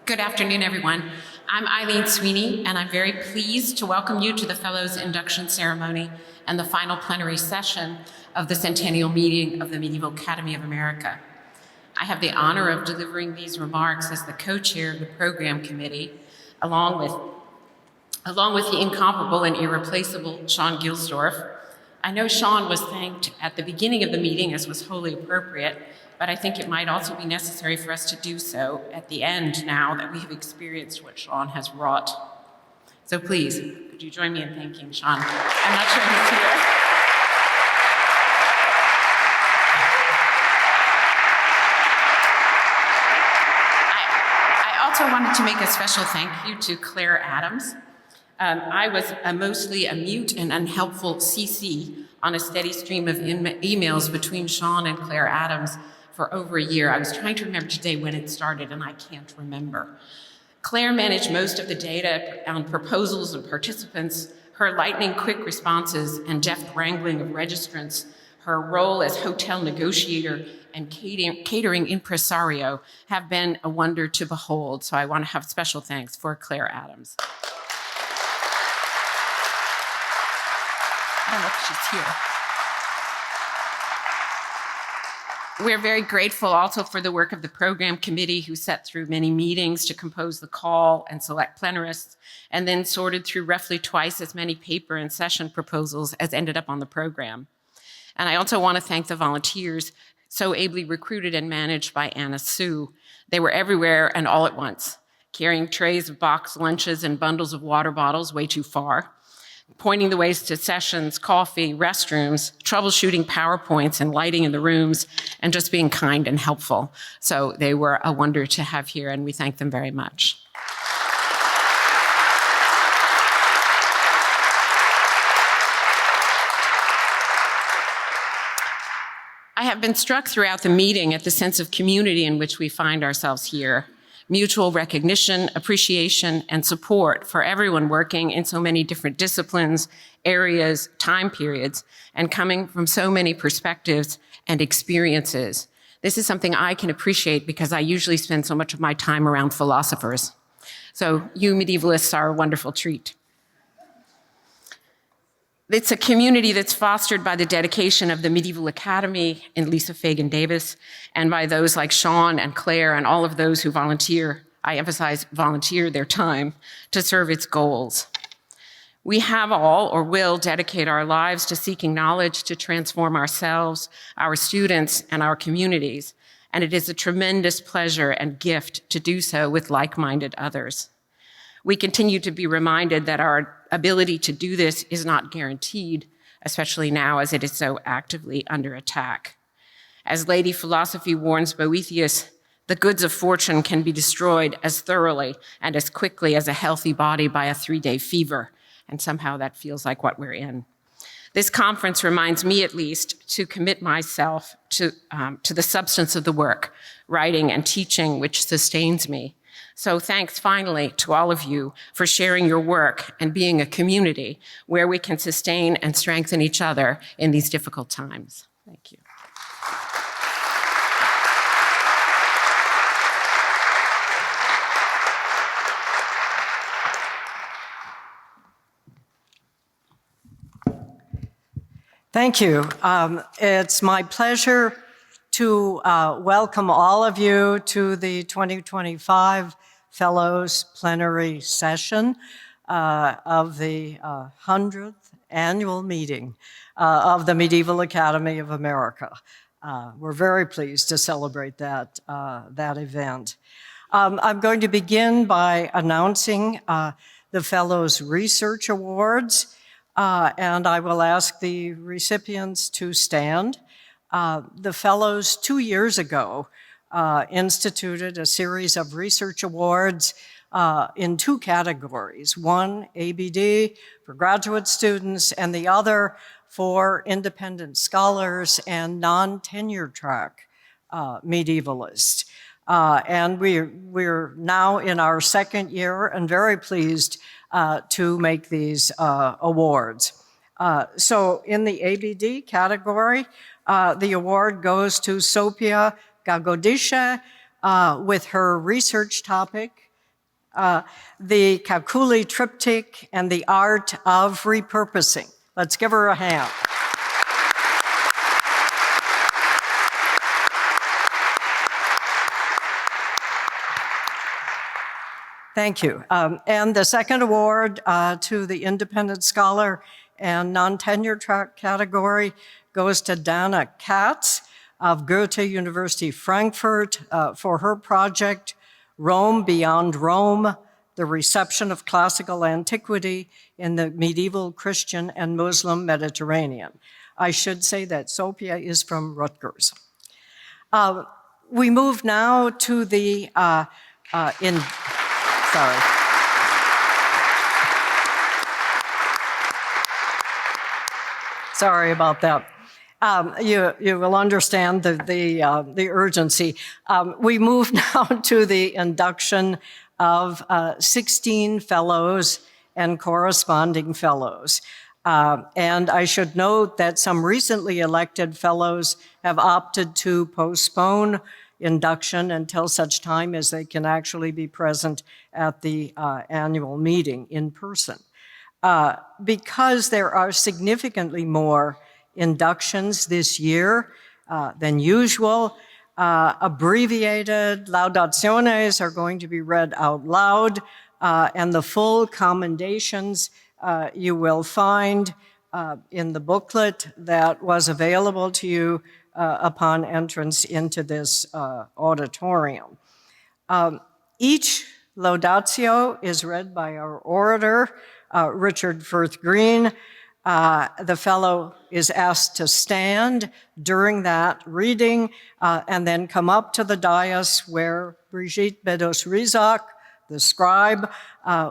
Good afternoon, everyone. I'm Eileen Sweeney, and I'm very pleased to welcome you to the Fellows Induction Ceremony and the final plenary session of the Centennial Meeting of the Medieval Academy of America. I have the honor of delivering these remarks as the co-chair of the program committee, along with the incomparable and irreplaceable Sean Gilsdorf. I know Sean was thanked at the beginning of the meeting, as was wholly appropriate, but I think it might also be necessary for us to do so at the end now that we have experienced what Sean has wrought. So please, could you join me in thanking Sean? I'm not sure he's here. I also wanted to make a special thank you to Claire Adams. I was mostly a mute and unhelpful CC on a steady stream of emails between Sean and Claire Adams for over a year. I was trying to remember today when it started, and I can't remember. Claire managed most of the data on proposals and participants, her lightning quick responses and deft wrangling of registrants, her role as hotel negotiator and catering impresario have been a wonder to behold. So I want to have special thanks for Claire Adams. I don't know if she's here. We're very grateful also for the work of the program committee, who sat through many meetings to compose the call and select plenarists, and then sorted through roughly twice as many paper and session proposals as ended up on the program. And I also want to thank the volunteers so ably recruited and managed by Anna Sue. They were everywhere and all at once, carrying trays of boxed lunches and bundles of water bottles way too far, pointing the ways to sessions, coffee, restrooms, troubleshooting PowerPoints and lighting in the rooms, and just being kind and helpful. So they were a wonder to have here, and we thank them very much. I have been struck throughout the meeting at the sense of community in which we find ourselves here. Mutual recognition, appreciation, and support for everyone working in so many different disciplines, areas, time periods, and coming from so many perspectives and experiences. This is something I can appreciate because I usually spend so much of my time around philosophers. So you medievalists are a wonderful treat. It's a community that's fostered by the dedication of the Medieval Academy and Lisa Fagan Davis, and by those like Sean and Claire and all of those who volunteer, I emphasize volunteer their time, to serve its goals. We have all, or will, dedicate our lives to seeking knowledge to transform ourselves, our students, and our communities, and it is a tremendous pleasure and gift to do so with like-minded others. We continue to be reminded that our ability to do this is not guaranteed, especially now as it is so actively under attack. As Lady Philosophy warns Boethius, the goods of fortune can be destroyed as thoroughly and as quickly as a healthy body by a 3-day fever, and somehow that feels like what we're in. This conference reminds me, at least, to commit myself to the substance of the work, writing and teaching, which sustains me. So thanks finally to all of you for sharing your work and being a community where we can sustain and strengthen each other in these difficult times. Thank you. Thank you. It's my pleasure to welcome all of you to the 2025 Fellows Plenary Session of the 100th Annual Meeting of the Medieval Academy of America. We're very pleased to celebrate that event. I'm going to begin by announcing the Fellows Research Awards, and I will ask the recipients to stand. The Fellows 2 years ago instituted a series of research awards in 2 categories. One, ABD, for graduate students, and the other for independent scholars and non-tenure track medievalists. And we're now in our 2nd year and very pleased to make these awards. So in the ABD category, the award goes to Sophia Gagodisha with her research topic, the Kakuli Triptych, and the Art of Repurposing. Let's give her a hand. Thank you. And the second award to the Independent Scholar and Non-Tenure Track category goes to Dana Katz of Goethe University Frankfurt for her project, Rome Beyond Rome, the Reception of Classical Antiquity in the Medieval Christian and Muslim Mediterranean. I should say that Sophia is from Rutgers. We move now to the, sorry. Sorry about that. You will understand the urgency. We move now to the induction of 16 fellows and corresponding fellows. And I should note that some recently elected fellows have opted to postpone induction until such time as they can actually be present at the annual meeting in person. Because there are significantly more inductions this year than usual, abbreviated laudationes are going to be read out loud, and the full commendations you will find in the booklet that was available to you upon entrance into this auditorium. Each laudatio is read by our orator, Richard Firth Green. The fellow is asked to stand during that reading and then come up to the dais where Brigitte Bedos-Rizak, the scribe,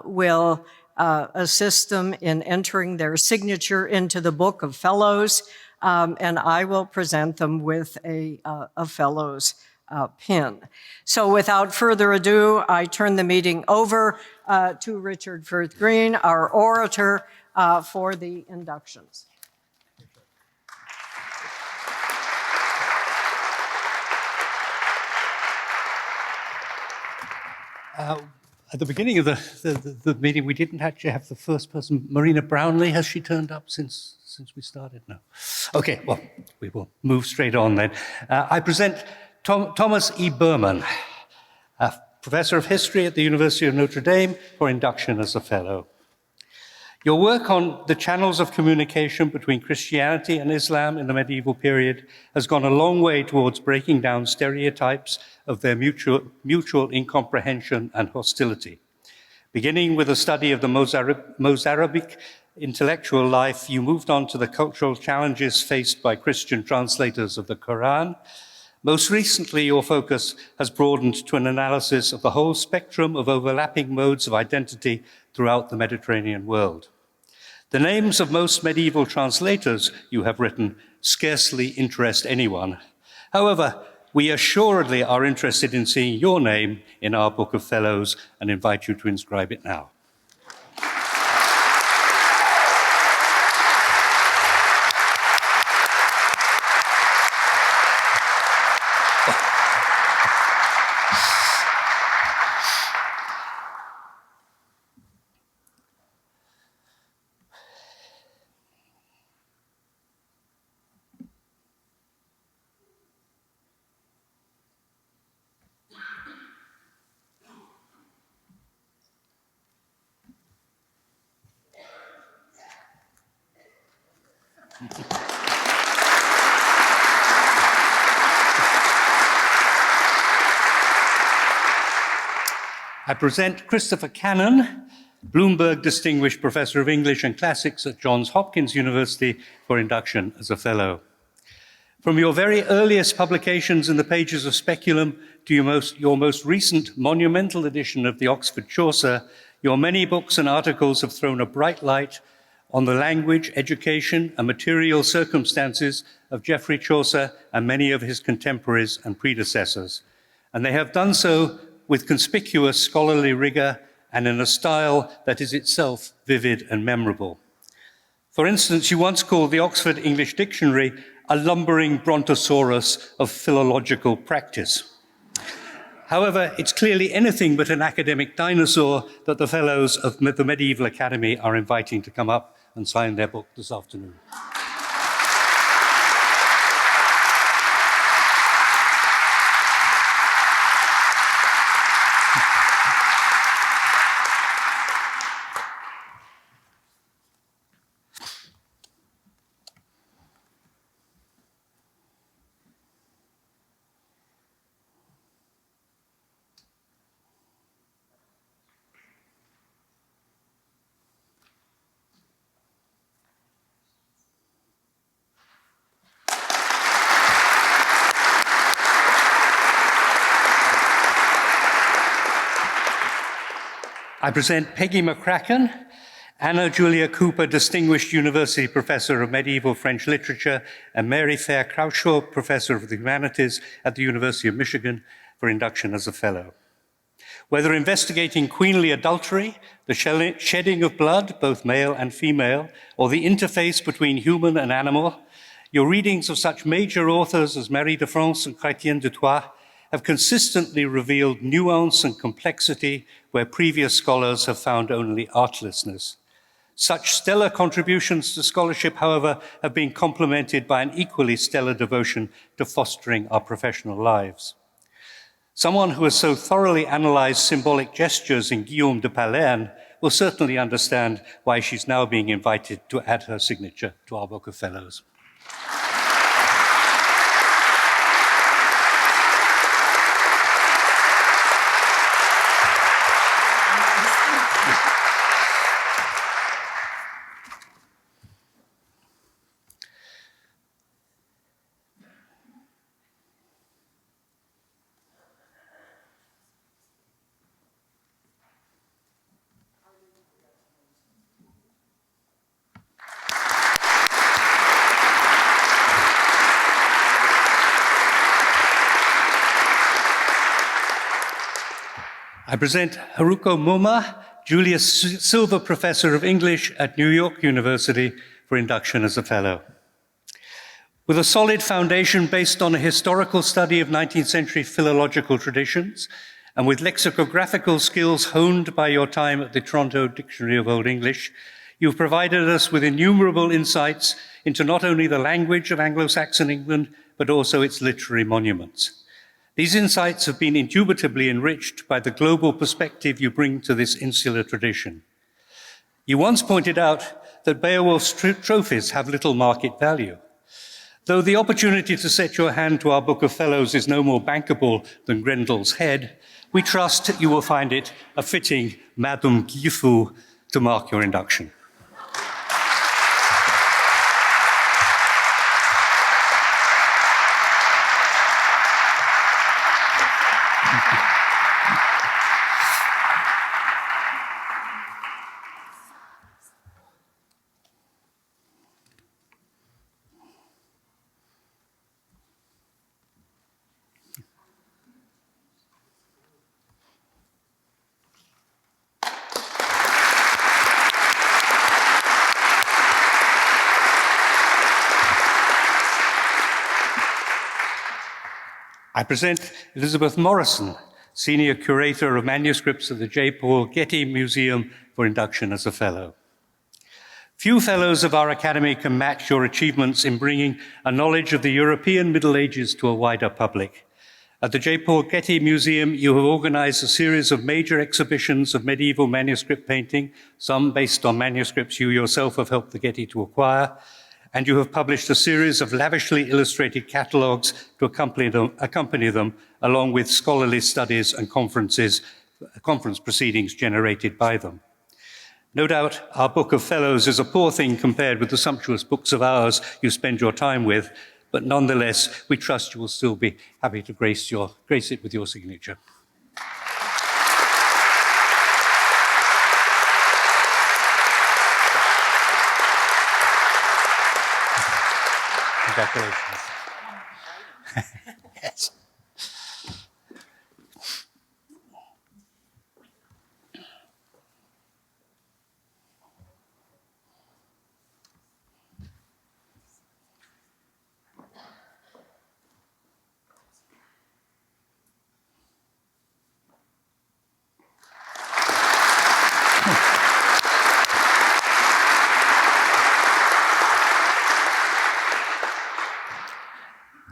will assist them in entering their signature into the Book of Fellows, and I will present them with a Fellows pin. So without further ado, I turn the meeting over to Richard Firth Green, our orator, for the inductions. At the beginning of the meeting, we didn't actually have the first person. Marina Brownlee, has she turned up since we started? No. Okay, well, we will move straight on then. I present Thomas E. Berman, a professor of history at the University of Notre Dame, for induction as a fellow. Your work on the channels of communication between Christianity and Islam in the medieval period has gone a long way towards breaking down stereotypes of their mutual incomprehension and hostility. Beginning with a study of the Mozarabic intellectual life, you moved on to the cultural challenges faced by Christian translators of the Quran. Most recently, your focus has broadened to an analysis of the whole spectrum of overlapping modes of identity throughout the Mediterranean world. The names of most medieval translators you have written scarcely interest anyone. However, we assuredly are interested in seeing your name in our Book of Fellows and invite you to inscribe it now. I present Christopher Cannon, Bloomberg Distinguished Professor of English and Classics at Johns Hopkins University, for induction as a fellow. From your very earliest publications in the pages of Speculum to your most recent monumental edition of the Oxford Chaucer, your many books and articles have thrown a bright light on the language, education, and material circumstances of Geoffrey Chaucer and many of his contemporaries and predecessors. And they have done so with conspicuous scholarly rigor and in a style that is itself vivid and memorable. For instance, you once called the Oxford English Dictionary a lumbering brontosaurus of philological practice. However, it's clearly anything but an academic dinosaur that the fellows of the Medieval Academy are inviting to come up and sign their book this afternoon. I present Peggy McCracken, Anna Julia Cooper, Distinguished University Professor of Medieval French Literature, and Mary Fair Crouchaw, Professor of the Humanities at the University of Michigan, for induction as a Fellow. Whether investigating queenly adultery, the shedding of blood, both male and female, or the interface between human and animal, your readings of such major authors as Marie de France and Chrétien de Troyes have consistently revealed nuance and complexity where previous scholars have found only artlessness. Such stellar contributions to scholarship, however, have been complemented by an equally stellar devotion to fostering our professional lives. Someone who has so thoroughly analyzed symbolic gestures in Guillaume de Pallerne will certainly understand why she's now being invited to add her signature to our Book of Fellows. I present Haruko Moma, Julius Silver Professor of English at New York University, for induction as a Fellow. With a solid foundation based on a historical study of 19th century philological traditions, and with lexicographical skills honed by your time at the Toronto Dictionary of Old English, you've provided us with innumerable insights into not only the language of Anglo-Saxon England, but also its literary monuments. These insights have been indubitably enriched by the global perspective you bring to this insular tradition. You once pointed out that Beowulf's trophies have little market value. Though the opportunity to set your hand to our Book of Fellows is no more bankable than Grendel's head, we trust you will find it a fitting Madame Gifu to mark your induction. I present Elizabeth Morrison, Senior Curator of Manuscripts at the J. Paul Getty Museum, for induction as a Fellow. Few fellows of our Academy can match your achievements in bringing a knowledge of the European Middle Ages to a wider public. At the J. Paul Getty Museum, you have organized a series of major exhibitions of medieval manuscript painting, some based on manuscripts you yourself have helped the Getty to acquire, and you have published a series of lavishly illustrated catalogues to accompany them, along with scholarly studies and conference proceedings generated by them. No doubt our Book of Fellows is a poor thing compared with the sumptuous books of hours you spend your time with, but nonetheless, we trust you will still be happy to grace it with your signature. Congratulations. Yes.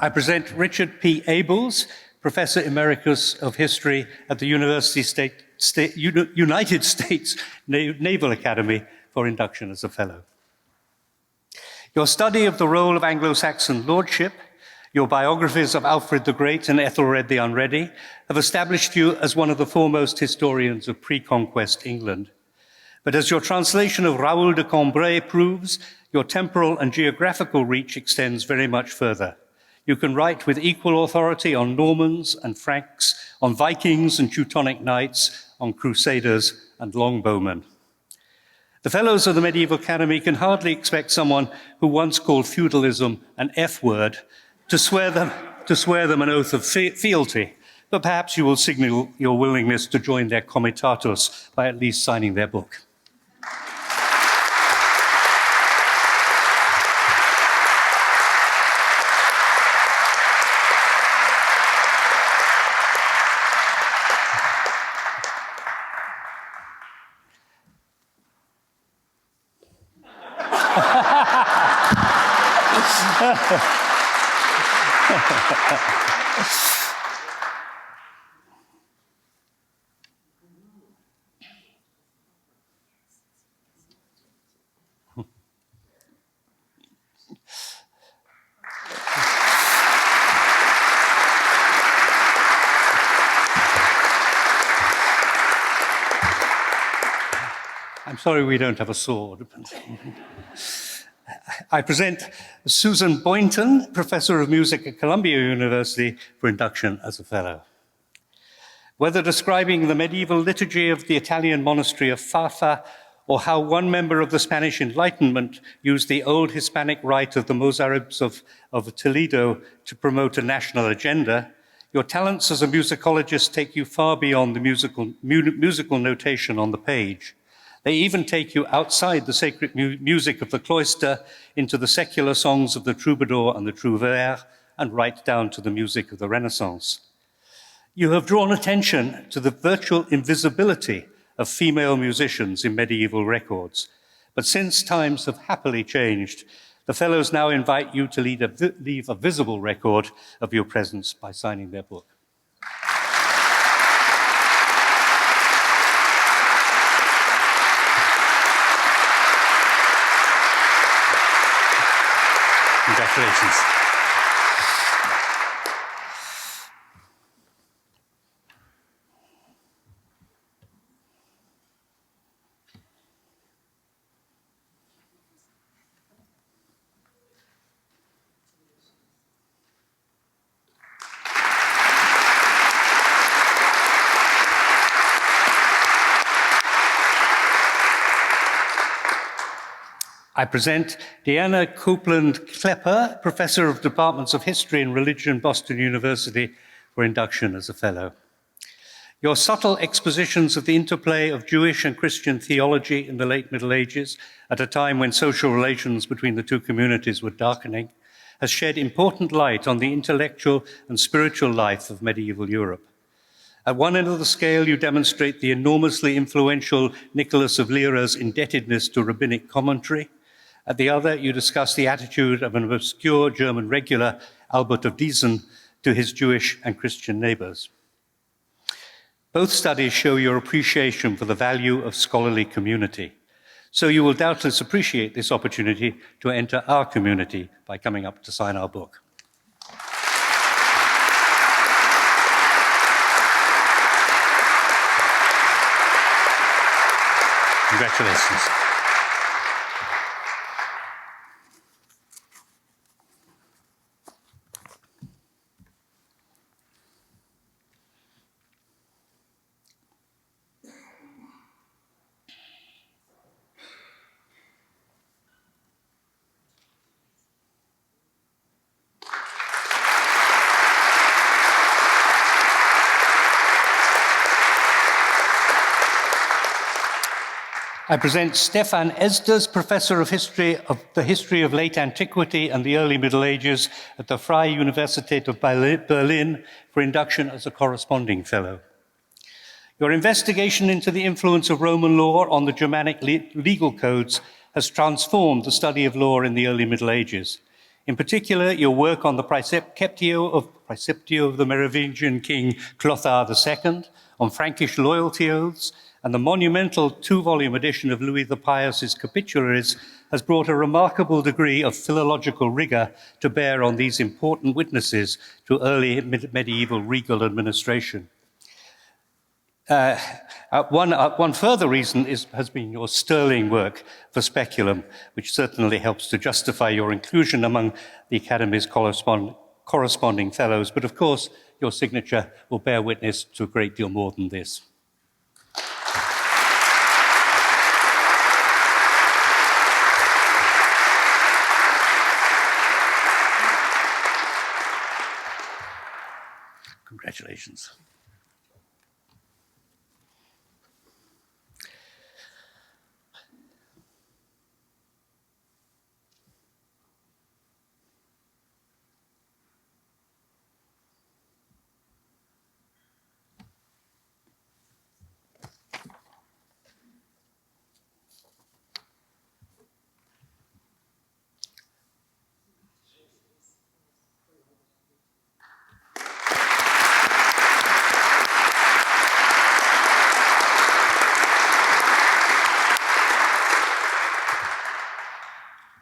I present Richard P. Abels, Professor Emeritus of History at the United States Naval Academy for induction as a Fellow. Your study of the role of Anglo-Saxon lordship, your biographies of Alfred the Great and Ethelred the Unready have established you as one of the foremost historians of pre-conquest England. But as your translation of Raoul de Cambrai proves, your temporal and geographical reach extends very much further. You can write with equal authority on Normans and Franks, on Vikings and Teutonic Knights, on Crusaders and Longbowmen. The Fellows of the Medieval Academy can hardly expect someone who once called feudalism an F word to swear them an oath of fealty, but perhaps you will signal your willingness to join their comitatus by at least signing their book. I'm sorry we don't have a sword. I present Susan Boynton, Professor of Music at Columbia University, for induction as a Fellow. Whether describing the medieval liturgy of the Italian monastery of Fafa, or how one member of the Spanish Enlightenment used the old Hispanic rite of the Mozarabs of Toledo to promote a national agenda, your talents as a musicologist take you far beyond the musical notation on the page. They even take you outside the sacred music of the cloister into the secular songs of the troubadour and the trouvère, and right down to the music of the Renaissance. You have drawn attention to the virtual invisibility of female musicians in medieval records. But since times have happily changed, the Fellows now invite you to leave a visible record of your presence by signing their book. Congratulations. I present Diana Copeland-Klepper, Professor of Departments of History and Religion, Boston University, for induction as a Fellow. Your subtle expositions of the interplay of Jewish and Christian theology in the late Middle Ages, at a time when social relations between the two communities were darkening, has shed important light on the intellectual and spiritual life of medieval Europe. At one end of the scale, you demonstrate the enormously influential Nicholas of Lyra's indebtedness to rabbinic commentary. At the other, you discuss the attitude of an obscure German regular, Albert of Diesen, to his Jewish and Christian neighbors. Both studies show your appreciation for the value of scholarly community. So you will doubtless appreciate this opportunity to enter our community by coming up to sign our book. Congratulations. I present Stefan Esders, Professor of the History of Late Antiquity and the Early Middle Ages at the Freie Universität of Berlin, for induction as a corresponding fellow. Your investigation into the influence of Roman law on the Germanic legal codes has transformed the study of law in the early Middle Ages. In particular, your work on the Praeceptio of the Merovingian king Clothar II, on Frankish loyalty oaths, and the monumental 2-volume edition of Louis the Pious's Capitularies has brought a remarkable degree of philological rigor to bear on these important witnesses to early medieval regal administration. One further reason has been your sterling work for Speculum, which certainly helps to justify your inclusion among the Academy's corresponding fellows. But of course, your signature will bear witness to a great deal more than this. Congratulations.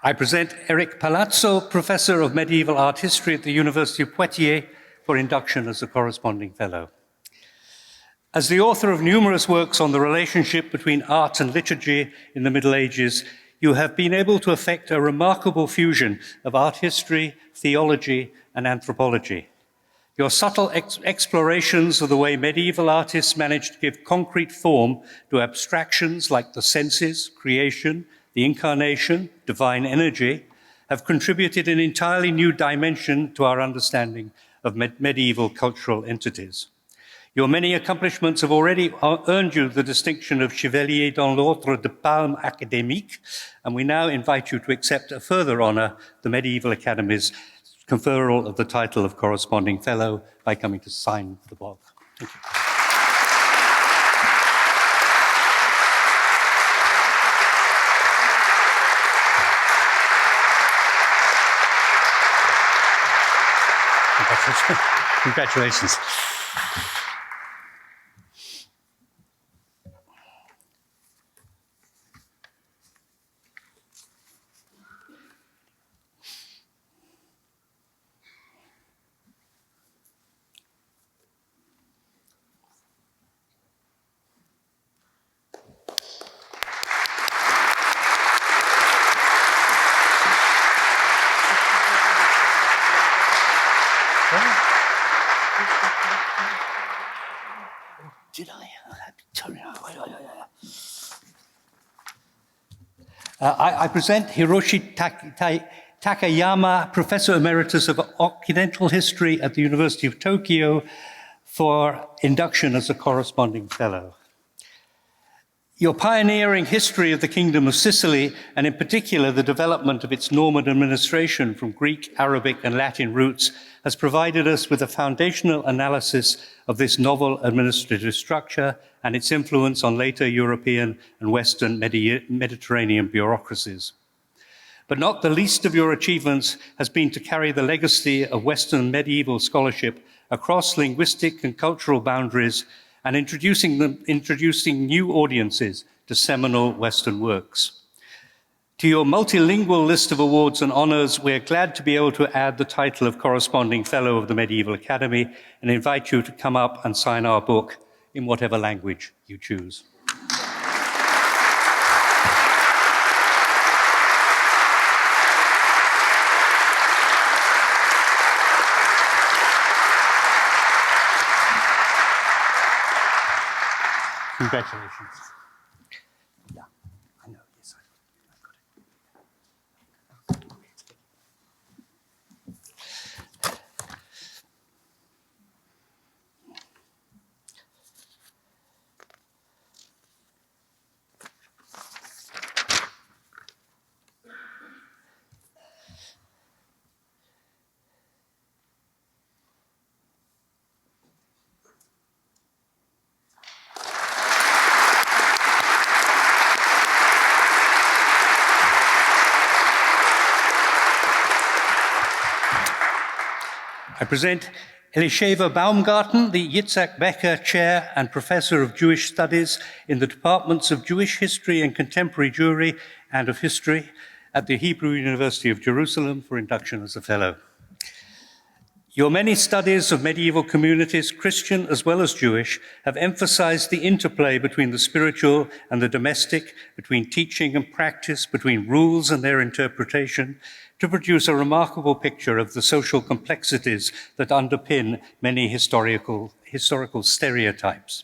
I present Eric Palazzo, Professor of Medieval Art History at the University of Poitiers, for induction as a corresponding fellow. As the author of numerous works on the relationship between art and liturgy in the Middle Ages, you have been able to effect a remarkable fusion of art history, theology, and anthropology. Your subtle explorations of the way medieval artists managed to give concrete form to abstractions like the senses, creation, the incarnation, divine energy, have contributed an entirely new dimension to our understanding of medieval cultural entities. Your many accomplishments have already earned you the distinction of Chevalier dans l'Ordre de Palme Académique, and we now invite you to accept a further honor, the Medieval Academy's conferral of the title of Corresponding Fellow, by coming to sign the book. Thank you. Congratulations. Did I? I present Hiroshi Takayama, Professor Emeritus of Occidental History at the University of Tokyo, for induction as a corresponding fellow. Your pioneering history of the Kingdom of Sicily, and in particular the development of its Norman administration from Greek, Arabic, and Latin roots, has provided us with a foundational analysis of this novel administrative structure and its influence on later European and Western Mediterranean bureaucracies. But not the least of your achievements has been to carry the legacy of Western medieval scholarship across linguistic and cultural boundaries and introducing new audiences to seminal Western works. To your multilingual list of awards and honors, we're glad to be able to add the title of Corresponding Fellow of the Medieval Academy and invite you to come up and sign our book in whatever language you choose. Congratulations. Yeah, I know. Yes, I've got it. I present Elisheva Baumgarten, the Yitzhak Becker Chair and Professor of Jewish Studies in the Departments of Jewish History and Contemporary Jewry and of History at the Hebrew University of Jerusalem, for induction as a Fellow. Your many studies of medieval communities, Christian as well as Jewish, have emphasized the interplay between the spiritual and the domestic, between teaching and practice, between rules and their interpretation, to produce a remarkable picture of the social complexities that underpin many historical stereotypes.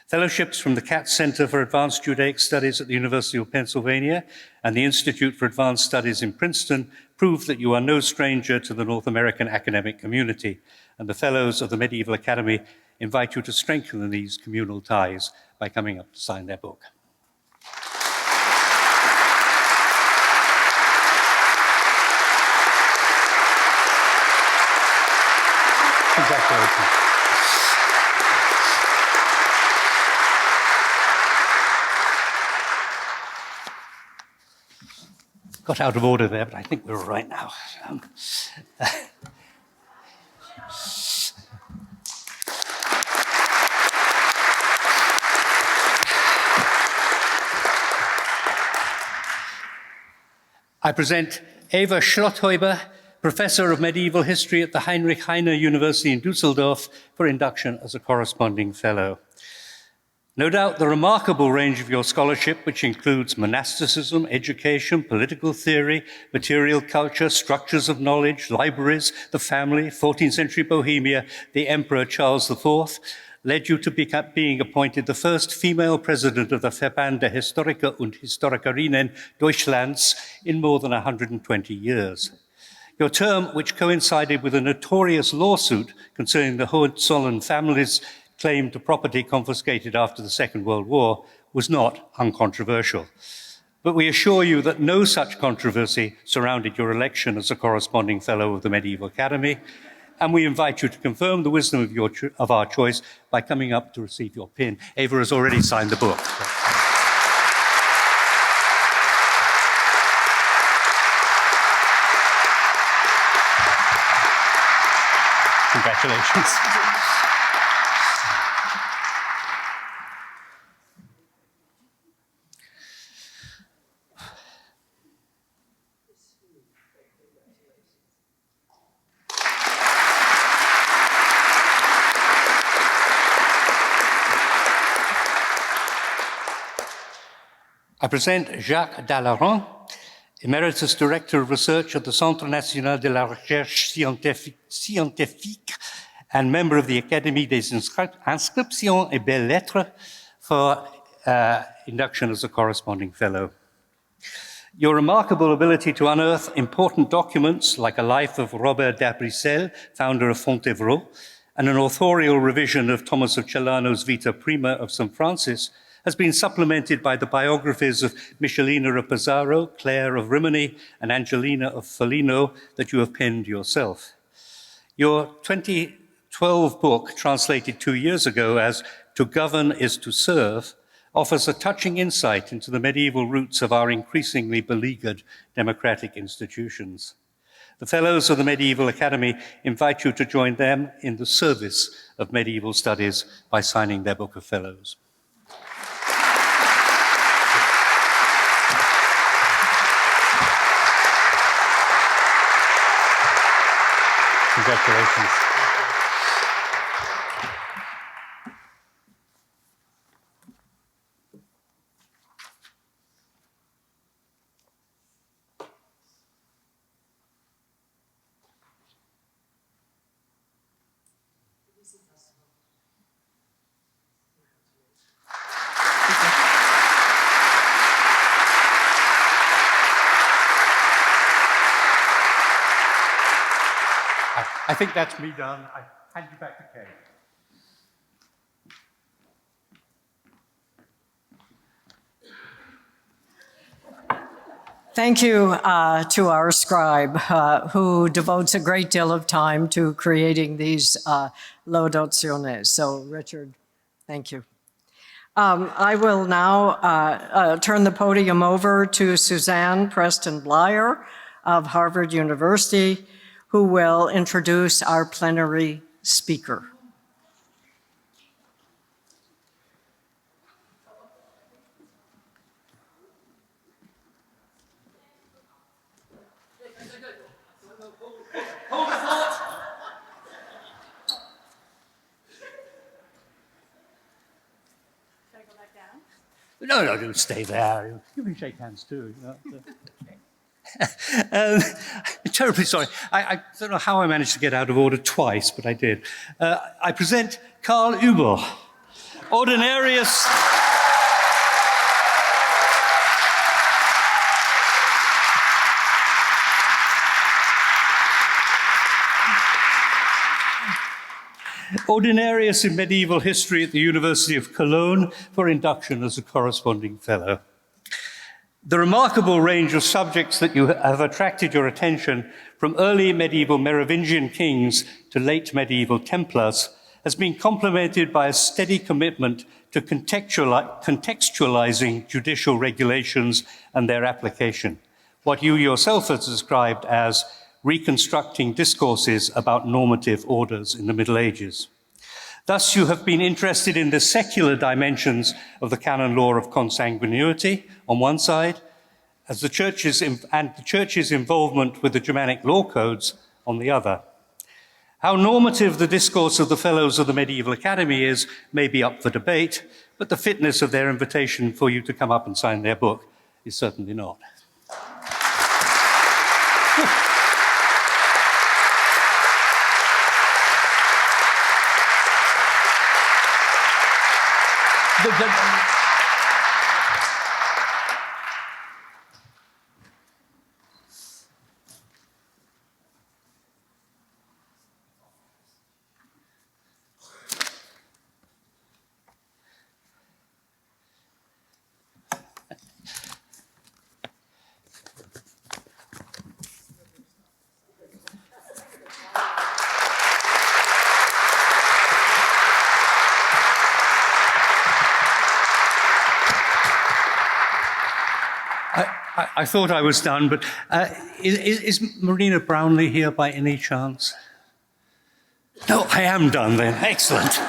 Fellowships from the Katz Center for Advanced Judaic Studies at the University of Pennsylvania and the Institute for Advanced Studies in Princeton prove that you are no stranger to the North American academic community, and the Fellows of the Medieval Academy invite you to strengthen these communal ties by coming up to sign their book. Congratulations. Got out of order there, but I think we're all right now. I present Eva Schlotthäuber, Professor of Medieval History at the Heinrich Heine University in Düsseldorf, for induction as a corresponding fellow. No doubt the remarkable range of your scholarship, which includes monasticism, education, political theory, material culture, structures of knowledge, libraries, the family, 14th century Bohemia, the Emperor Charles IV, led you to being appointed the first female president of the Verband der Historiker und Historikerinnen Deutschlands in more than 120 years. Your term, which coincided with a notorious lawsuit concerning the Hohenzollern family's claim to property confiscated after the Second World War, was not uncontroversial. But we assure you that no such controversy surrounded your election as a corresponding fellow of the Medieval Academy, and we invite you to confirm the wisdom of our choice by coming up to receive your pin. Eva has already signed the book. Congratulations. I present Jacques Dallaron, Emeritus Director of Research at the Centre National de la Recherche Scientifique and member of the Académie des Inscriptions et Belles-Lettres, for induction as a corresponding fellow. Your remarkable ability to unearth important documents, like a life of Robert d'Abricel, founder of Fontevraud, and an authorial revision of Thomas of Celano's Vita Prima of St. Francis, has been supplemented by the biographies of Michelina of Pesaro, Claire of Rimini, and Angelina of Foligno that you have penned yourself. Your 2012 book, translated 2 years ago as To Govern is to Serve, offers a touching insight into the medieval roots of our increasingly beleaguered democratic institutions. The Fellows of the Medieval Academy invite you to join them in the service of medieval studies by signing their Book of Fellows. Congratulations. I think that's me done. I hand you back to Kay. Thank you to our scribe, who devotes a great deal of time to creating these laudationes. So, Richard, thank you. I will now turn the podium over to Suzanne Preston Blyer of Harvard University, who will introduce our plenary speaker. No, don't stay there. You can shake hands too. Terribly sorry. I don't know how I managed to get out of order twice, but I did. I present Karl Übel, Ordinarius. Ordinarius in Medieval History at the University of Cologne for induction as a corresponding fellow. The remarkable range of subjects that have attracted your attention, from early medieval Merovingian kings to late medieval Templars, has been complemented by a steady commitment to contextualizing judicial regulations and their application, what you yourself have described as reconstructing discourses about normative orders in the Middle Ages. Thus, you have been interested in the secular dimensions of the canon law of consanguinity on one side, as the church's involvement with the Germanic law codes on the other. How normative the discourse of the Fellows of the Medieval Academy is may be up for debate, but the fitness of their invitation for you to come up and sign their book is certainly not. I thought I was done, but is Marina Brownlee here by any chance? No, I am done then. Excellent.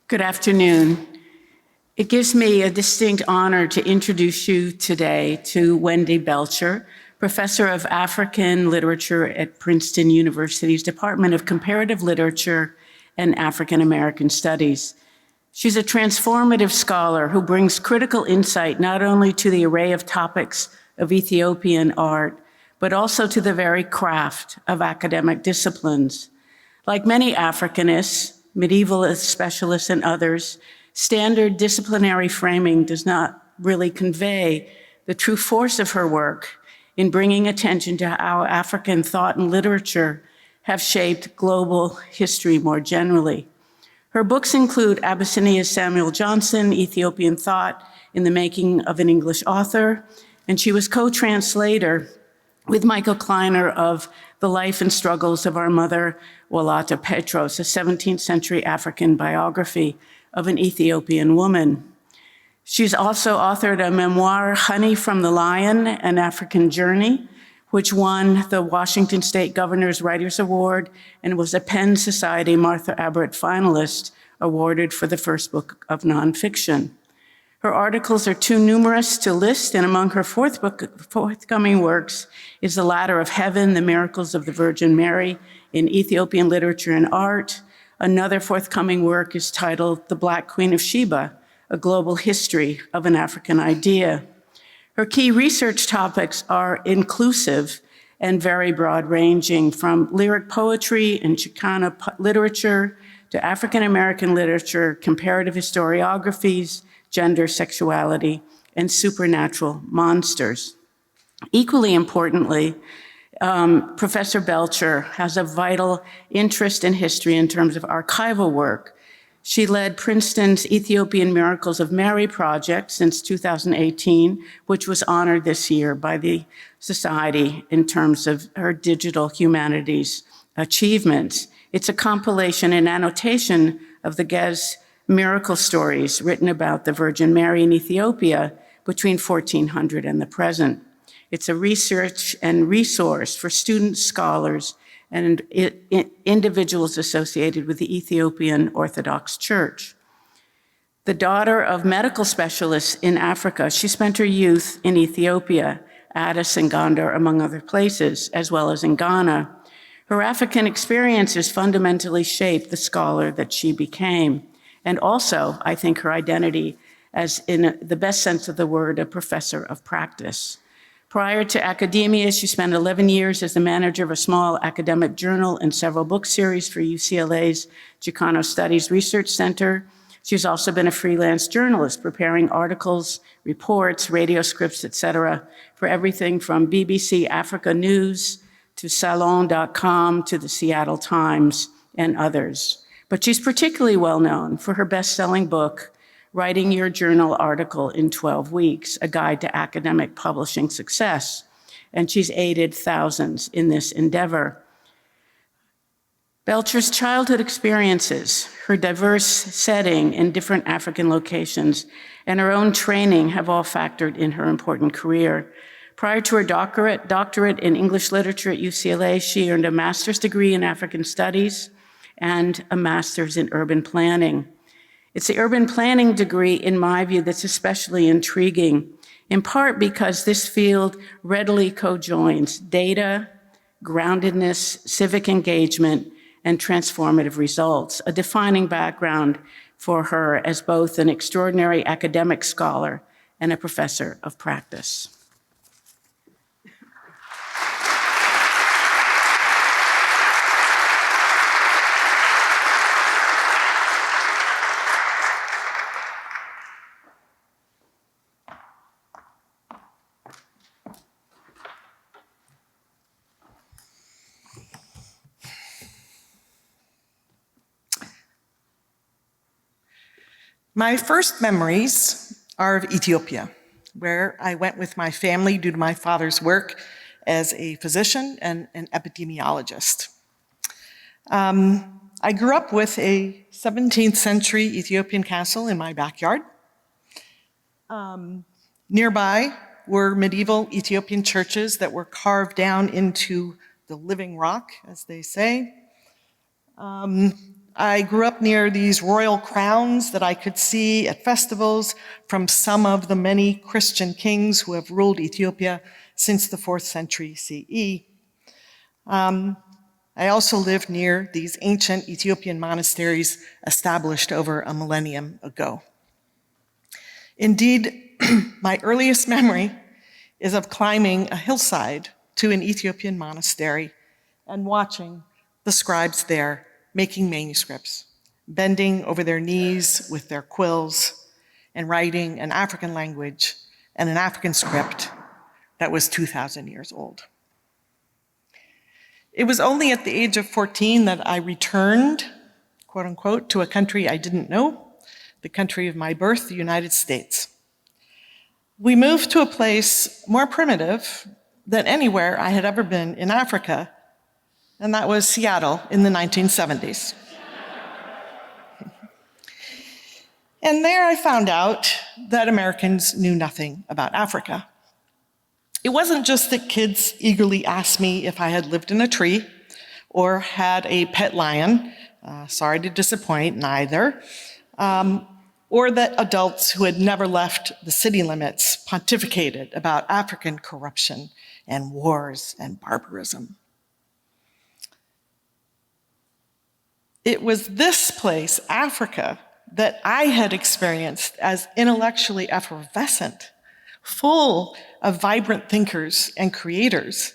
Good afternoon. It gives me a distinct honor to introduce you today to Wendy Belcher, Professor of African Literature at Princeton University's Department of Comparative Literature and African American Studies. She's a transformative scholar who brings critical insight not only to the array of topics of Ethiopian art, but also to the very craft of academic disciplines. Like many Africanists, medievalist specialists, and others, standard disciplinary framing does not really convey the true force of her work in bringing attention to how African thought and literature have shaped global history more generally. Her books include Abyssinia's Samuel Johnson, Ethiopian Thought in the Making of an English Author, and she was co-translator with Michael Kleiner of The Life and Struggles of Our Mother, Walata Petros, a 17th century African biography of an Ethiopian woman. She's also authored a memoir, Honey from the Lion, An African Journey, which won the Washington State Governor's Writers Award and was a Penn Society Martha Abbott finalist awarded for the first book of nonfiction. Her articles are too numerous to list, and among her forthcoming works is The Ladder of Heaven, The Miracles of the Virgin Mary in Ethiopian Literature and Art. Another forthcoming work is titled The Black Queen of Sheba, A Global History of an African Idea. Her key research topics are inclusive and very broad-ranging, from lyric poetry and Chicana literature to African American literature, comparative historiographies, gender, sexuality, and supernatural monsters. Equally importantly, Professor Belcher has a vital interest in history in terms of archival work. She led Princeton's Ethiopian Miracles of Mary project since 2018, which was honored this year by the Society in terms of her digital humanities achievements. It's a compilation and annotation of the Gez miracle stories written about the Virgin Mary in Ethiopia between 1400 and the present. It's a research and resource for students, scholars, and individuals associated with the Ethiopian Orthodox Church. The daughter of medical specialists in Africa, she spent her youth in Ethiopia, Addis and Gondar, among other places, as well as in Ghana. Her African experiences fundamentally shaped the scholar that she became, and also, I think, her identity as, in the best sense of the word, a professor of practice. Prior to academia, she spent 11 years as the manager of a small academic journal and several book series for UCLA's Chicano Studies Research Center. She's also been a freelance journalist, preparing articles, reports, radio scripts, etc., for everything from BBC Africa News to Salon.com to the Seattle Times and others. But she's particularly well known for her best-selling book, Writing Your Journal Article in 12 Weeks, a guide to academic publishing success. And she's aided thousands in this endeavor. Belcher's childhood experiences, her diverse setting in different African locations, and her own training have all factored in her important career. Prior to her doctorate in English literature at UCLA, she earned a master's degree in African studies and a master's in urban planning. It's the urban planning degree, in my view, that's especially intriguing, in part because this field readily co-joins data, groundedness, civic engagement, and transformative results, a defining background for her as both an extraordinary academic scholar and a professor of practice. My first memories are of Ethiopia, where I went with my family due to my father's work as a physician and an epidemiologist. I grew up with a 17th century Ethiopian castle in my backyard. Nearby were medieval Ethiopian churches that were carved down into the living rock, as they say. I grew up near these royal crowns that I could see at festivals from some of the many Christian kings who have ruled Ethiopia since the 4th century CE. I also lived near these ancient Ethiopian monasteries established over a millennium ago. Indeed, my earliest memory is of climbing a hillside to an Ethiopian monastery and watching the scribes there making manuscripts, bending over their knees with their quills and writing an African language and an African script that was 2,000 years old. It was only at the age of 14 that I returned, quote unquote, to a country I didn't know, the country of my birth, the United States. We moved to a place more primitive than anywhere I had ever been in Africa, and that was Seattle in the 1970s. And there I found out that Americans knew nothing about Africa. It wasn't just that kids eagerly asked me if I had lived in a tree or had a pet lion, sorry to disappoint, neither, or that adults who had never left the city limits pontificated about African corruption and wars and barbarism. It was this place, Africa, that I had experienced as intellectually effervescent, full of vibrant thinkers and creators.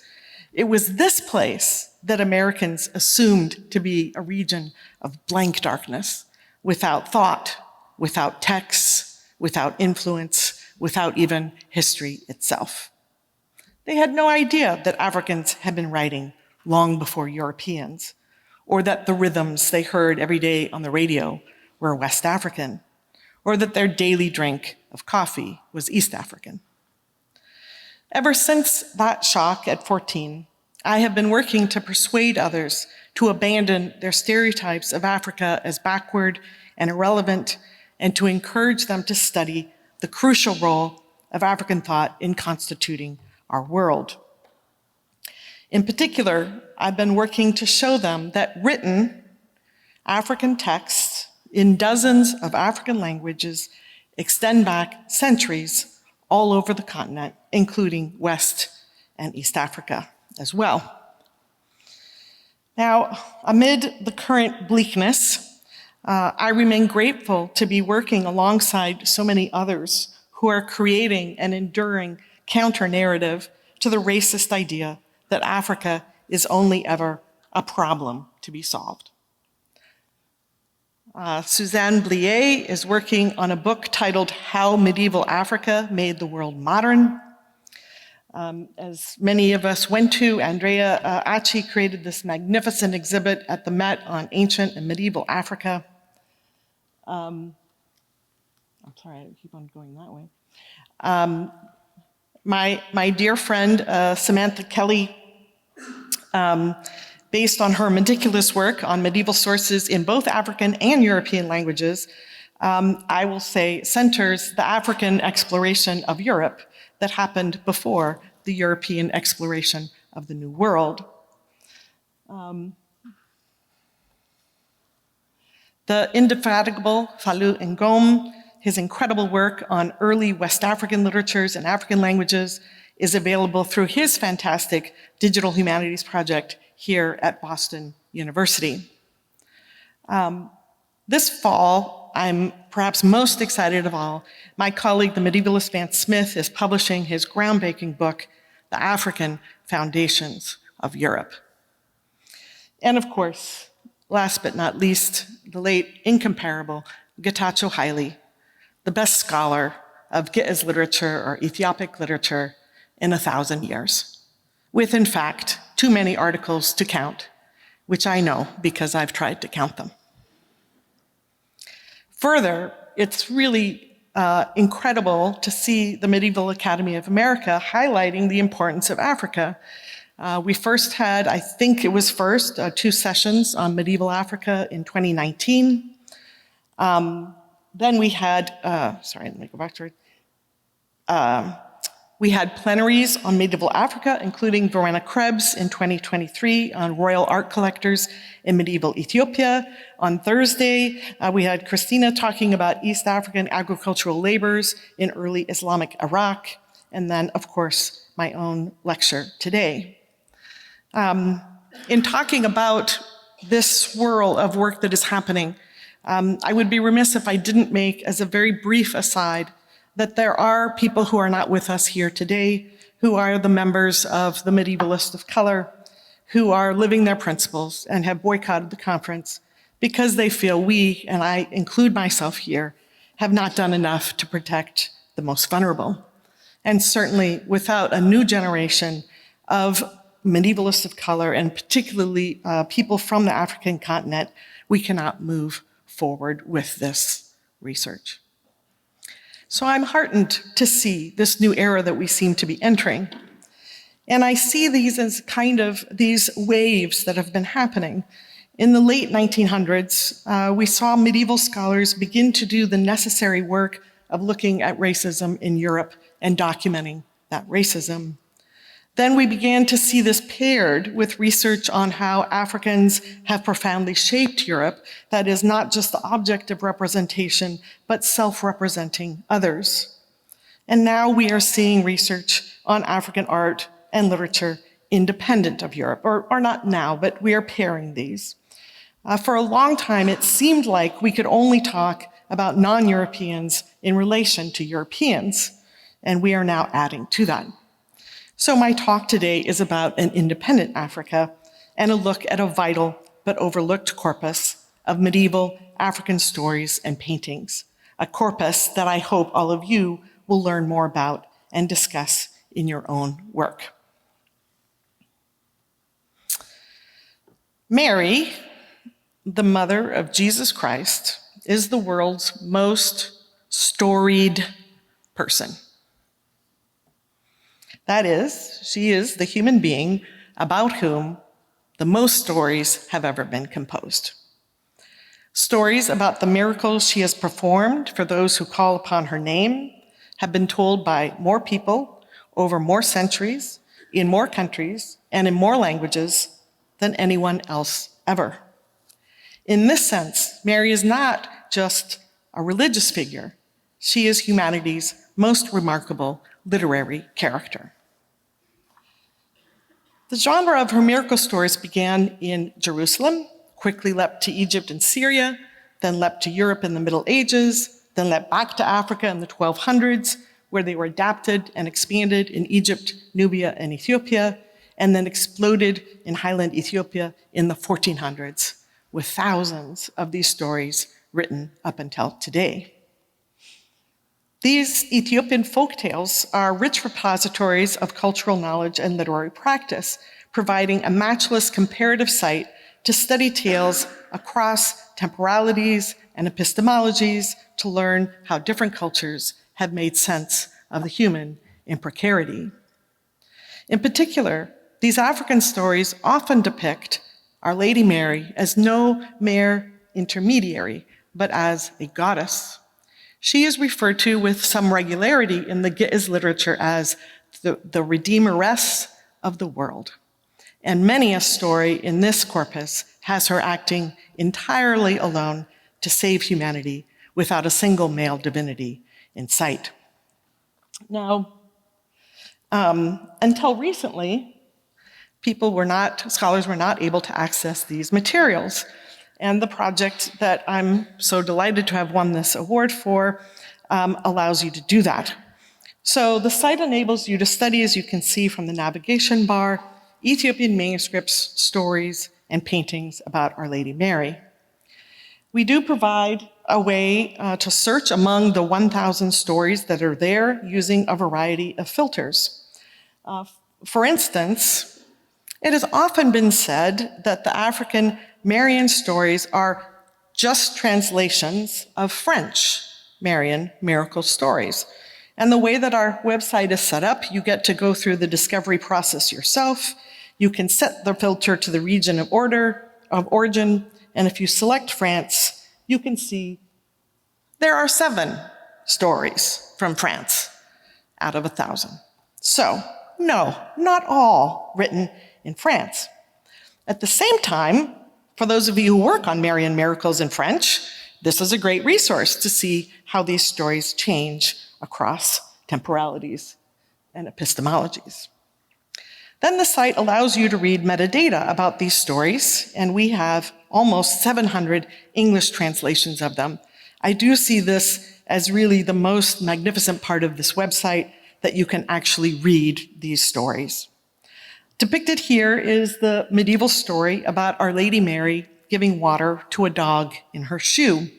It was this place that Americans assumed to be a region of blank darkness, without thought, without texts, without influence, without even history itself. They had no idea that Africans had been writing long before Europeans, or that the rhythms they heard every day on the radio were West African, or that their daily drink of coffee was East African. Ever since that shock at 14, I have been working to persuade others to abandon their stereotypes of Africa as backward, and irrelevant, and to encourage them to study the crucial role of African thought in constituting our world. In particular, I've been working to show them that written African texts in dozens of African languages extend back centuries all over the continent, including West and East Africa as well. Now, amid the current bleakness, I remain grateful to be working alongside so many others who are creating an enduring counter-narrative to the racist idea that Africa is only ever a problem to be solved. Suzanne Blier is working on a book titled How Medieval Africa Made the World Modern. As many of us went to, Andrea Achi created this magnificent exhibit at the Met on ancient and medieval Africa. I'm sorry, I keep on going that way. My dear friend, Samantha Kelly, based on her meticulous work on medieval sources in both African and European languages, I will say centers the African exploration of Europe that happened before the European exploration of the New World. The indefatigable Fallou Ngom, his incredible work on early West African literatures and African languages is available through his fantastic digital humanities project here at Boston University. This fall, I'm perhaps most excited of all, my colleague, the medievalist Vance Smith, is publishing his groundbreaking book, The African Foundations of Europe. And of course, last but not least, the late, incomparable Getachew Haile, the best scholar of Ge'ez literature or Ethiopic literature in 1,000 years, with, in fact, too many articles to count, which I know because I've tried to count them. Further, it's really incredible to see the Medieval Academy of America highlighting the importance of Africa. We first had, I think it was first, 2 sessions on medieval Africa in 2019. Then we had, sorry, let me go back to it. We had plenaries on medieval Africa, including Verena Krebs in 2023 on royal art collectors in medieval Ethiopia. On Thursday, we had Christina talking about East African agricultural labors in early Islamic Iraq. And then, of course, my own lecture today. In talking about this swirl of work that is happening, I would be remiss if I didn't make, as a very brief aside, that there are people who are not with us here today, who are the members of the Medievalist of Color, who are living their principles and have boycotted the conference because they feel we, and I include myself here, have not done enough to protect the most vulnerable. And certainly without a new generation of Medievalists of color, and particularly people from the African continent, we cannot move forward with this research. So I'm heartened to see this new era that we seem to be entering. And I see these as kind of these waves that have been happening. In the late 1900s, we saw medieval scholars begin to do the necessary work of looking at racism in Europe and documenting that racism. Then we began to see this paired with research on how Africans have profoundly shaped Europe, that is not just the object of representation, but self-representing others. And now we are seeing research on African art and literature independent of Europe, or not now, but we are pairing these. For a long time, it seemed like we could only talk about non-Europeans in relation to Europeans, and we are now adding to that. So my talk today is about an independent Africa and a look at a vital but overlooked corpus of medieval African stories and paintings, a corpus that I hope all of you will learn more about and discuss in your own work. Mary, the mother of Jesus Christ, is the world's most storied person. That is, she is the human being about whom the most stories have ever been composed. Stories about the miracles she has performed for those who call upon her name have been told by more people over more centuries, in more countries, and in more languages than anyone else ever. In this sense, Mary is not just a religious figure. She is humanity's most remarkable literary character. The genre of her miracle stories began in Jerusalem, quickly leapt to Egypt and Syria, then leapt to Europe in the Middle Ages, then leapt back to Africa in the 1200s, where they were adapted and expanded in Egypt, Nubia, and Ethiopia, and then exploded in highland Ethiopia in the 1400s, with thousands of these stories written up until today. These Ethiopian folktales are rich repositories of cultural knowledge and literary practice, providing a matchless comparative site to study tales across temporalities and epistemologies to learn how different cultures have made sense of the human in precarity. In particular, these African stories often depict Our Lady Mary as no mere intermediary, but as a goddess. She is referred to with some regularity in the Ge'ez literature as the Redeemeress of the world. And many a story in this corpus has her acting entirely alone to save humanity without a single male divinity in sight. Now, until recently, scholars were not able to access these materials. And the project that I'm so delighted to have won this award for allows you to do that. So the site enables you to study, as you can see from the navigation bar, Ethiopian manuscripts, stories, and paintings about Our Lady Mary. We do provide a way to search among the 1,000 stories that are there using a variety of filters. For instance, it has often been said that the African Marian stories are just translations of French Marian miracle stories. And the way that our website is set up, you get to go through the discovery process yourself. You can set the filter to the region of origin, and if you select France, you can see there are 7 stories from France out of 1,000. So, no, not all written in France. At the same time, for those of you who work on Marian miracles in French, this is a great resource to see how these stories change across temporalities and epistemologies. Then the site allows you to read metadata about these stories, and we have almost 700 English translations of them. I do see this as really the most magnificent part of this website, that you can actually read these stories. Depicted here is the medieval story about Our Lady Mary giving water to a dog in her shoe,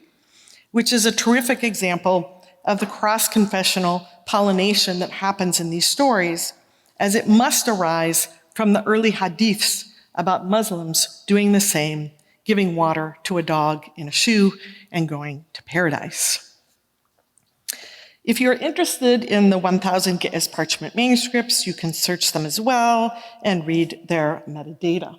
which is a terrific example of the cross-confessional pollination that happens in these stories, as it must arise from the early hadiths about Muslims doing the same, giving water to a dog in a shoe and going to paradise. If you're interested in the 1,000 Ge'ez parchment manuscripts, you can search them as well and read their metadata.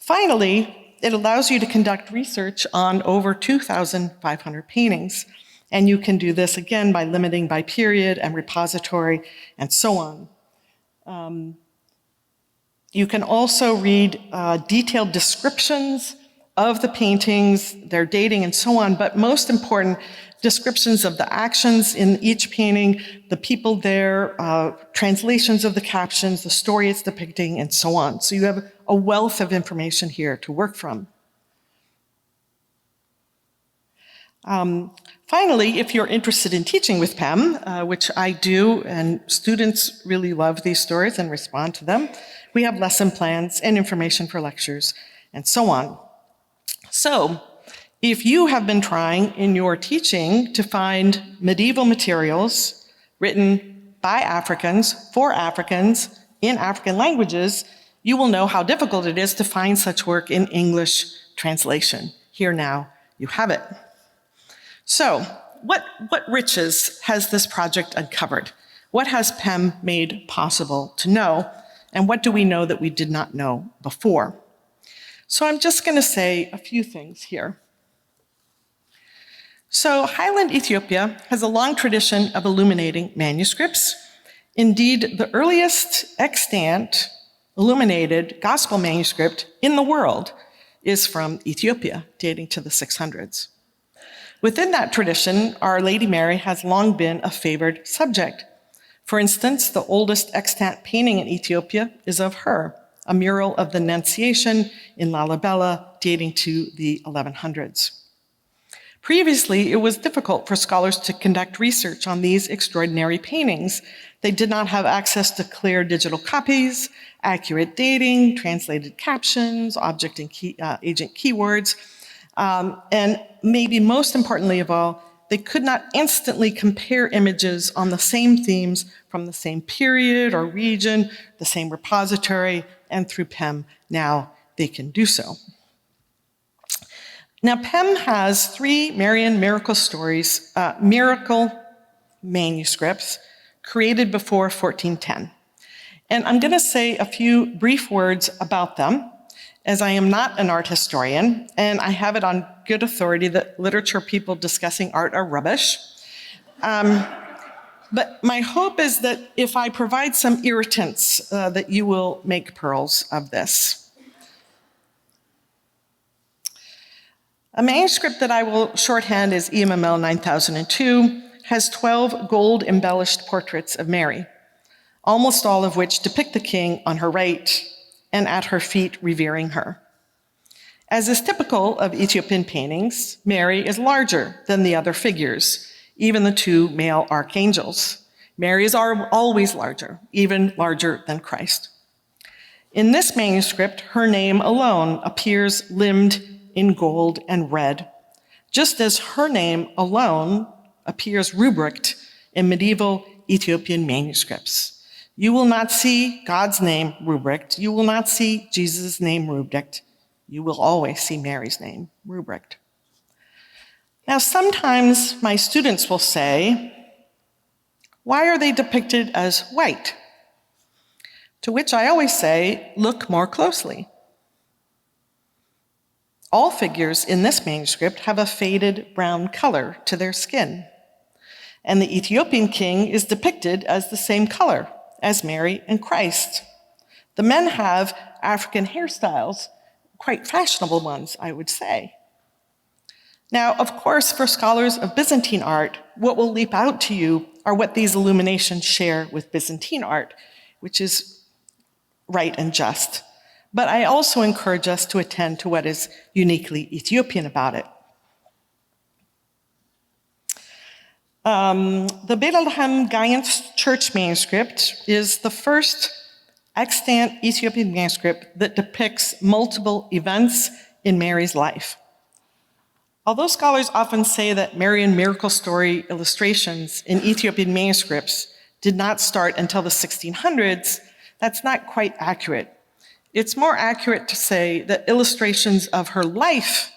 Finally, it allows you to conduct research on over 2,500 paintings, and you can do this again by limiting by period and repository and so on. You can also read detailed descriptions of the paintings, their dating and so on, but most important, descriptions of the actions in each painting, the people there, translations of the captions, the story it's depicting, and so on. So you have a wealth of information here to work from. Finally, if you're interested in teaching with PEM, which I do, and students really love these stories and respond to them, we have lesson plans and information for lectures and so on. So, if you have been trying in your teaching to find medieval materials written by Africans, for Africans, in African languages, you will know how difficult it is to find such work in English translation. Here now, you have it. So, what riches has this project uncovered? What has PEM made possible to know? And what do we know that we did not know before? So I'm just going to say a few things here. So Highland Ethiopia has a long tradition of illuminating manuscripts. Indeed, the earliest extant illuminated gospel manuscript in the world is from Ethiopia, dating to the 600s. Within that tradition, Our Lady Mary has long been a favored subject. For instance, the oldest extant painting in Ethiopia is of her, a mural of the Annunciation in Lalibela, dating to the 1100s. Previously, it was difficult for scholars to conduct research on these extraordinary paintings. They did not have access to clear digital copies, accurate dating, translated captions, object and agent keywords, and maybe most importantly of all, they could not instantly compare images on the same themes from the same period or region, the same repository, and through PEM, now they can do so. Now, PEM has 3 Marian miracle stories, miracle manuscripts created before 1410. And I'm going to say a few brief words about them, as I am not an art historian, and I have it on good authority that literature people discussing art are rubbish. But my hope is that if I provide some irritants, that you will make pearls of this. A manuscript that I will shorthand as EMML 9002 has 12 gold-embellished portraits of Mary, almost all of which depict the king on her right and at her feet revering her. As is typical of Ethiopian paintings, Mary is larger than the other figures, even the 2 male archangels. Mary is always larger, even larger than Christ. In this manuscript, her name alone appears limned in gold and red, just as her name alone appears rubriced in medieval Ethiopian manuscripts. You will not see God's name rubriced. You will not see Jesus' name rubriced. You will always see Mary's name rubriced. Now, sometimes my students will say, why are they depicted as white? To which I always say, look more closely. All figures in this manuscript have a faded brown color to their skin. And the Ethiopian king is depicted as the same color as Mary and Christ. The men have African hairstyles, quite fashionable ones, I would say. Now, of course, for scholars of Byzantine art, what will leap out to you are what these illuminations share with Byzantine art, which is right and just. But I also encourage us to attend to what is uniquely Ethiopian about it. The Bethlehem Gaians Church manuscript is the first extant Ethiopian manuscript that depicts multiple events in Mary's life. Although scholars often say that Marian miracle story illustrations in Ethiopian manuscripts did not start until the 1600s, that's not quite accurate. It's more accurate to say that illustrations of her life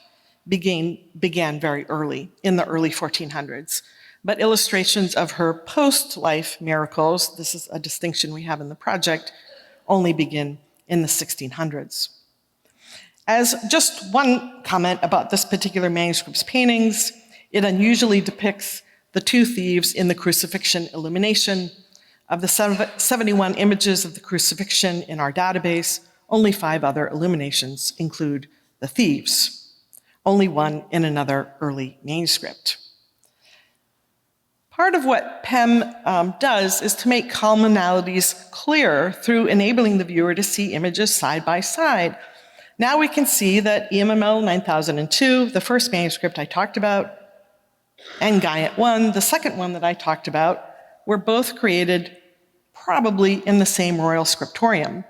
began very early, in the early 1400s. But illustrations of her post-life miracles, this is a distinction we have in the project, only begin in the 1600s. As just one comment about this particular manuscript's paintings, it unusually depicts the 2 thieves in the crucifixion illumination. Of the 71 images of the crucifixion in our database, only 5 other illuminations include the thieves, only 1 in another early manuscript. Part of what PEM does is to make commonalities clearer through enabling the viewer to see images side by side. Now we can see that EMML 9002, the first manuscript I talked about, and Gaian 1, the second one that I talked about, were both created probably in the same royal scriptorium.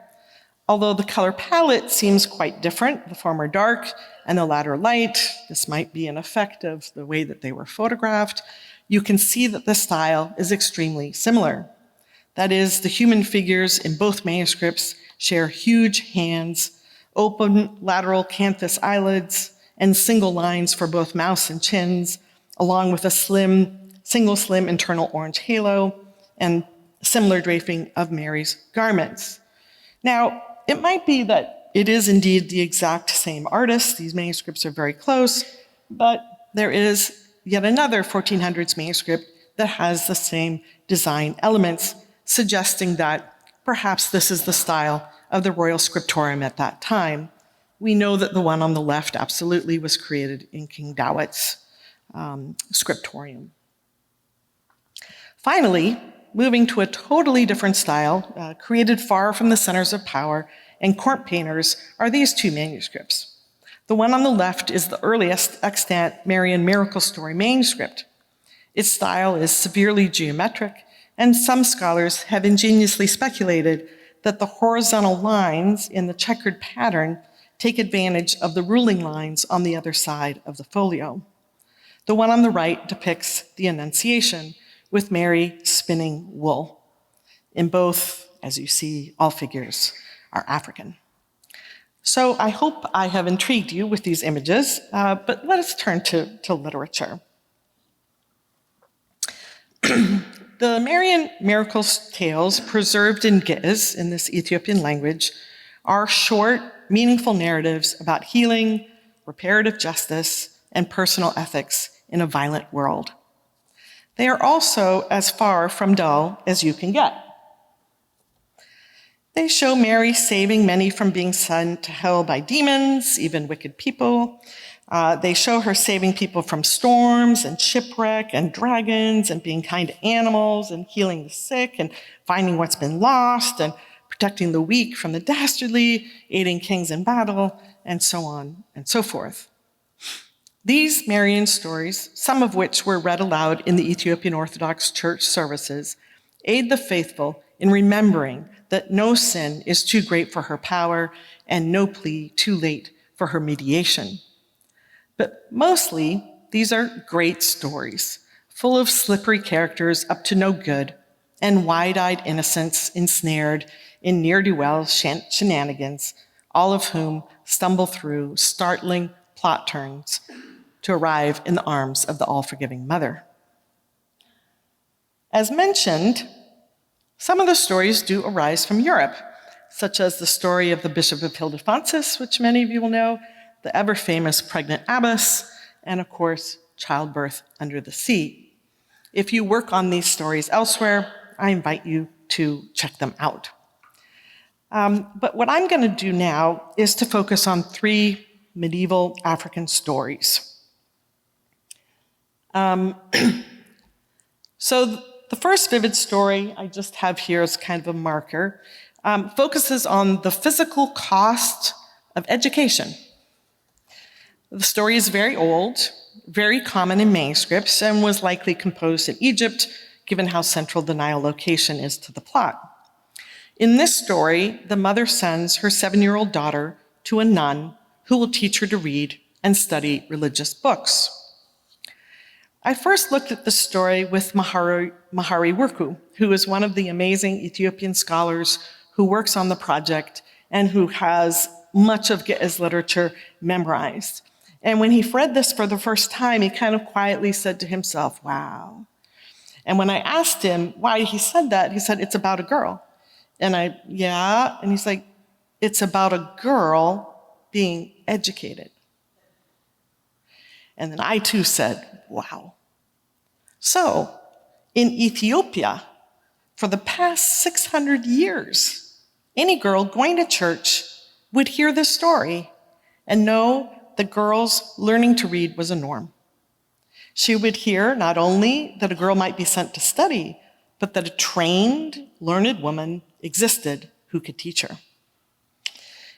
Although the color palette seems quite different, the former dark and the latter light, this might be an effect of the way that they were photographed, you can see that the style is extremely similar. That is, the human figures in both manuscripts share huge hands, open lateral canthus eyelids, and single lines for both mouths and chins, along with a single slim internal orange halo and similar draping of Mary's garments. Now, it might be that it is indeed the exact same artist. These manuscripts are very close, but there is yet another 1400s manuscript that has the same design elements, suggesting that perhaps this is the style of the royal scriptorium at that time. We know that the one on the left absolutely was created in King Dawit's scriptorium. Finally, moving to a totally different style, created far from the centers of power and court painters, are these two manuscripts. The one on the left is the earliest extant Marian miracle story manuscript. Its style is severely geometric, and some scholars have ingeniously speculated that the horizontal lines in the checkered pattern take advantage of the ruling lines on the other side of the folio. The one on the right depicts the Annunciation, with Mary spinning wool. In both, as you see, all figures are African. So I hope I have intrigued you with these images, but let us turn to literature. The Marian miracle tales preserved in Ge'ez, in this Ethiopian language, are short, meaningful narratives about healing, reparative justice, and personal ethics in a violent world. They are also as far from dull as you can get. They show Mary saving many from being sent to hell by demons, even wicked people. They show her saving people from storms and shipwreck and dragons and being kind to animals and healing the sick and finding what's been lost and protecting the weak from the dastardly, aiding kings in battle, and so on and so forth. These Marian stories, some of which were read aloud in the Ethiopian Orthodox Church services, aid the faithful in remembering that no sin is too great for her power and no plea too late for her mediation. But mostly, these are great stories, full of slippery characters up to no good and wide-eyed innocents ensnared in ne'er-do-well shenanigans, all of whom stumble through startling plot turns to arrive in the arms of the all-forgiving mother. As mentioned, some of the stories do arise from Europe, such as the story of the Bishop of Hildefonsus, which many of you will know, the ever-famous pregnant abbess, and of course, childbirth under the sea. If you work on these stories elsewhere, I invite you to check them out. But what I'm going to do now is to focus on 3 medieval African stories. So the first vivid story I just have here as kind of a marker focuses on the physical cost of education. The story is very old, very common in manuscripts, and was likely composed in Egypt, given how central the Nile location is to the plot. In this story, the mother sends her 7-year-old daughter to a nun who will teach her to read and study religious books. I first looked at the story with Mahari Worku, who is one of the amazing Ethiopian scholars who works on the project and who has much of Ge'ez literature memorized. And when he read this for the first time, he kind of quietly said to himself, wow. And when I asked him why he said that, he said, it's about a girl. And yeah, and he's like, it's about a girl being educated. And then I too said, wow. So, in Ethiopia, for the past 600 years, any girl going to church would hear this story and know that girls learning to read was a norm. She would hear not only that a girl might be sent to study, but that a trained, learned woman existed who could teach her.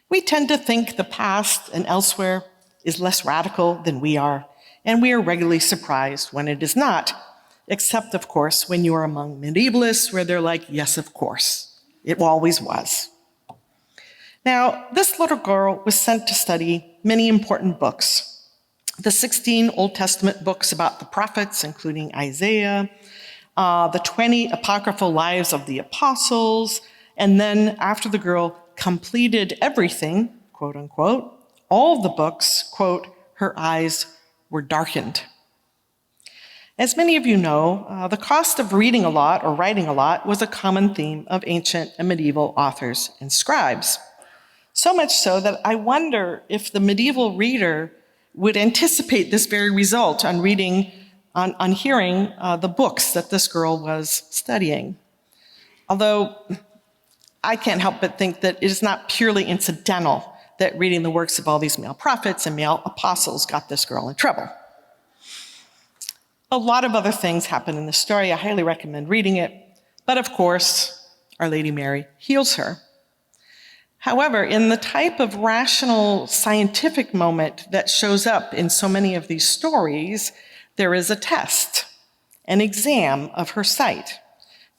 We tend to think the past and elsewhere is less radical than we are, and we are regularly surprised when it is not, except, of course, when you are among medievalists where they're like, yes, of course, it always was. Now, this little girl was sent to study many important books. The 16 Old Testament books about the prophets, including Isaiah, the 20 apocryphal lives of the apostles, and then after the girl completed everything, quote unquote, all the books, quote, her eyes were darkened. As many of you know, the cost of reading a lot or writing a lot was a common theme of ancient and medieval authors and scribes. So much so that I wonder if the medieval reader would anticipate this very result on hearing the books that this girl was studying. Although I can't help but think that it is not purely incidental that reading the works of all these male prophets and male apostles got this girl in trouble. A lot of other things happen in the story. I highly recommend reading it. But of course, Our Lady Mary heals her. However, in the type of rational scientific moment that shows up in so many of these stories, there is a test, an exam of her sight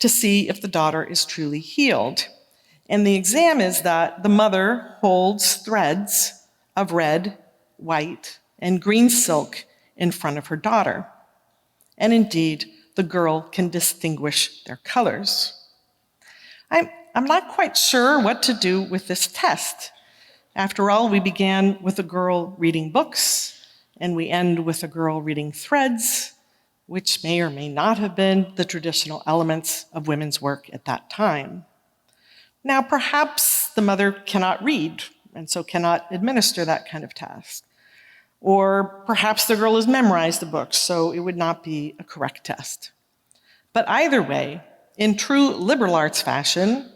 to see if the daughter is truly healed. And the exam is that the mother holds threads of red, white, and green silk in front of her daughter. And indeed, the girl can distinguish their colors. I'm not quite sure what to do with this test. After all, we began with a girl reading books, and we end with a girl reading threads, which may or may not have been the traditional elements of women's work at that time. Now, perhaps the mother cannot read, and so cannot administer that kind of task. Or perhaps the girl has memorized the books, so it would not be a correct test. But either way, in true liberal arts fashion,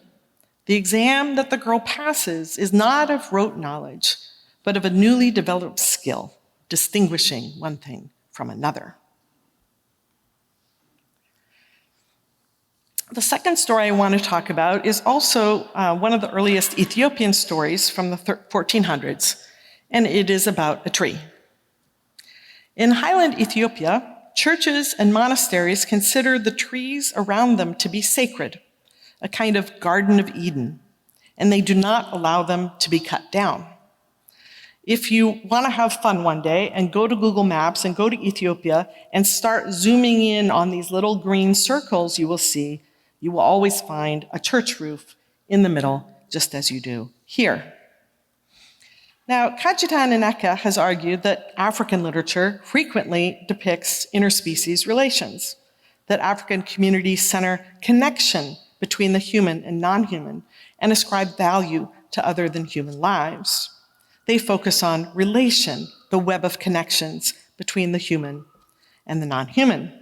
the exam that the girl passes is not of rote knowledge, but of a newly developed skill, distinguishing one thing from another. The second story I want to talk about is also one of the earliest Ethiopian stories from the 1400s, and it is about a tree. In highland Ethiopia, churches and monasteries consider the trees around them to be sacred, a kind of Garden of Eden, and they do not allow them to be cut down. If you want to have fun one day and go to Google Maps and go to Ethiopia and start zooming in on these little green circles, you will always find a church roof in the middle, just as you do here. Now, Kajitan Ineka has argued that African literature frequently depicts interspecies relations, that African communities center connection between the human and non-human and ascribe value to other than human lives. They focus on relation, the web of connections between the human and the non-human.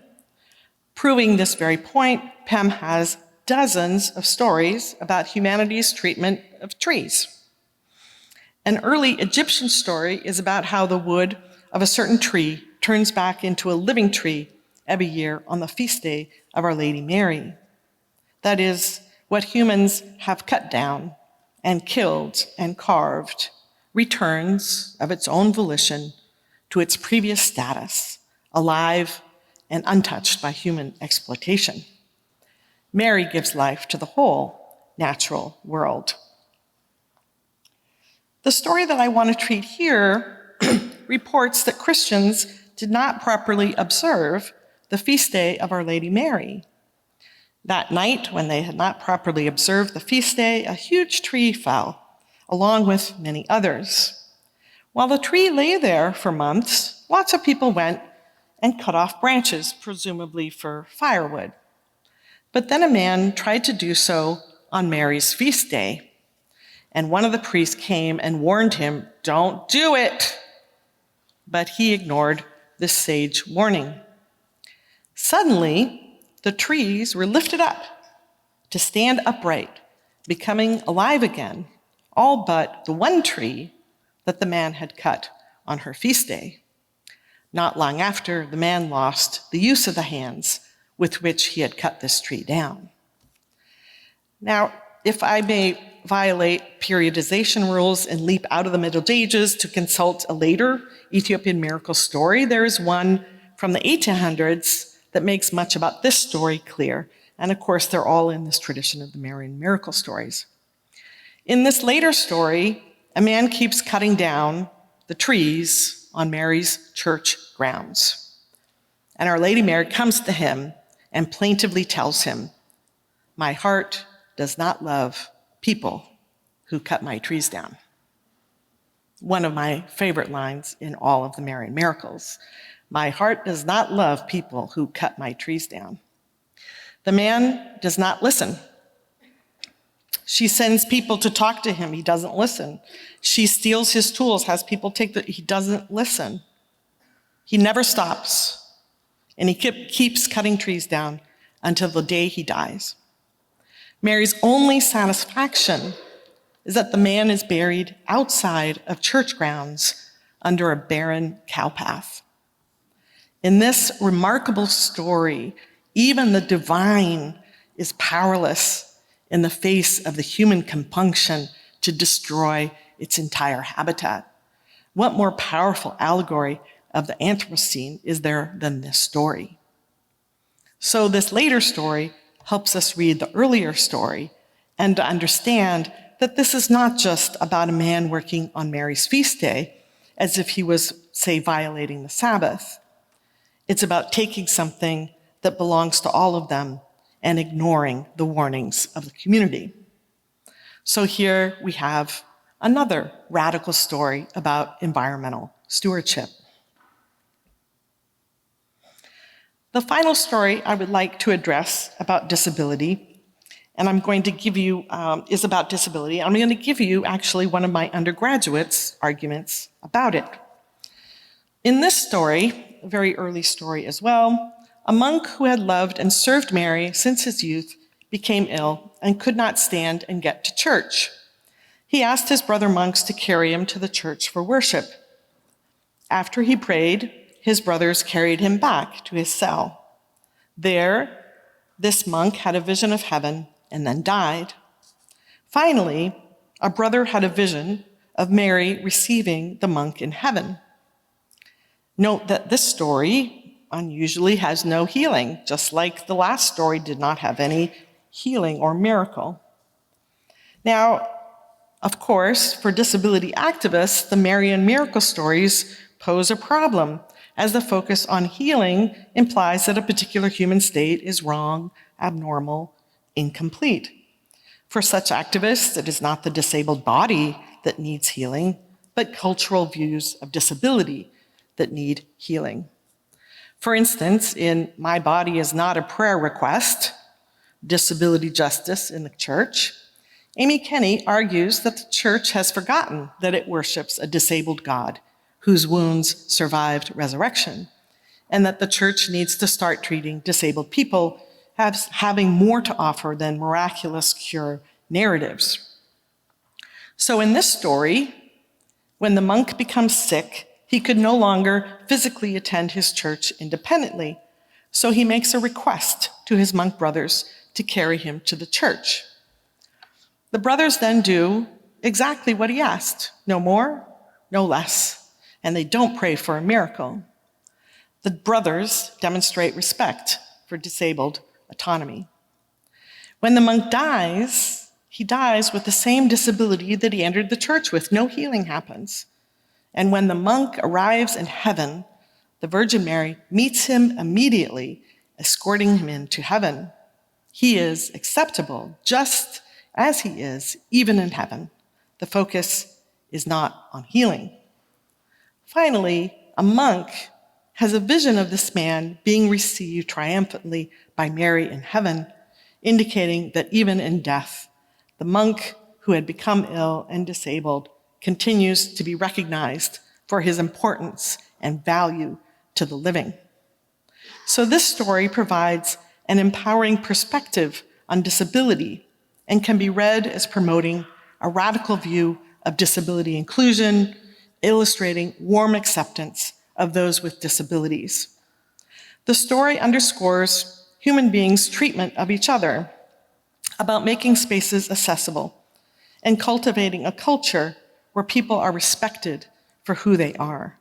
Proving this very point, Pem has dozens of stories about humanity's treatment of trees. An early Egyptian story is about how the wood of a certain tree turns back into a living tree every year on the feast day of Our Lady Mary. That is, what humans have cut down and killed and carved returns of its own volition to its previous status, alive and untouched by human exploitation. Mary gives life to the whole natural world. The story that I want to treat here reports that Christians did not properly observe the feast day of Our Lady Mary. That night, when they had not properly observed the feast day, a huge tree fell, along with many others. While the tree lay there for months, lots of people went and cut off branches, presumably for firewood. But then a man tried to do so on Mary's feast day, and one of the priests came and warned him, "Don't do it." But he ignored this sage warning. Suddenly, the trees were lifted up to stand upright, becoming alive again, all but the one tree that the man had cut on her feast day. Not long after, the man lost the use of the hands with which he had cut this tree down. Now, if I may violate periodization rules and leap out of the Middle Ages to consult a later Ethiopian miracle story, there is one from the 1800s that makes much about this story clear. And of course, they're all in this tradition of the Marian miracle stories. In this later story, a man keeps cutting down the trees on Mary's church grounds. And Our Lady Mary comes to him and plaintively tells him, "My heart does not love people who cut my trees down." One of my favorite lines in all of the Marian miracles. My heart does not love people who cut my trees down. The man does not listen. She sends people to talk to him. He doesn't listen. She steals his tools, has people he doesn't listen. He never stops. And he keeps cutting trees down until the day he dies. Mary's only satisfaction is that the man is buried outside of church grounds under a barren cow path. In this remarkable story, even the divine is powerless in the face of the human compunction to destroy its entire habitat. What more powerful allegory of the Anthropocene is there than this story? So this later story helps us read the earlier story and to understand that this is not just about a man working on Mary's feast day as if he was, say, violating the Sabbath. It's about taking something that belongs to all of them and ignoring the warnings of the community. So here we have another radical story about environmental stewardship. The final story I would like to address about disability, and I'm going to give you, is about disability. I'm going to give you actually one of my undergraduates' arguments about it. In this story, a very early story as well, a monk who had loved and served Mary since his youth became ill and could not stand and get to church. He asked his brother monks to carry him to the church for worship. After he prayed, his brothers carried him back to his cell. There, this monk had a vision of heaven and then died. Finally, a brother had a vision of Mary receiving the monk in heaven. Note that this story unusually has no healing, just like the last story did not have any healing or miracle. Now, of course, for disability activists, the Marian miracle stories pose a problem, as the focus on healing implies that a particular human state is wrong, abnormal, incomplete. For such activists, it is not the disabled body that needs healing, but cultural views of disability that need healing. For instance, in My Body is Not a Prayer Request, Disability Justice in the Church, Amy Kenny argues that the church has forgotten that it worships a disabled God whose wounds survived resurrection, and that the church needs to start treating disabled people as having more to offer than miraculous cure narratives. So in this story, when the monk becomes sick, he could no longer physically attend his church independently, so he makes a request to his monk brothers to carry him to the church. The brothers then do exactly what he asked, no more, no less, and they don't pray for a miracle. The brothers demonstrate respect for disabled autonomy. When the monk dies, he dies with the same disability that he entered the church with. No healing happens. And when the monk arrives in heaven, the Virgin Mary meets him immediately, escorting him into heaven. He is acceptable just as he is, even in heaven. The focus is not on healing. Finally, a monk has a vision of this man being received triumphantly by Mary in heaven, indicating that even in death, the monk who had become ill and disabled continues to be recognized for his importance and value to the living. So this story provides an empowering perspective on disability and can be read as promoting a radical view of disability inclusion, illustrating warm acceptance of those with disabilities. The story underscores human beings' treatment of each other, about making spaces accessible, and cultivating a culture where people are respected for who they are.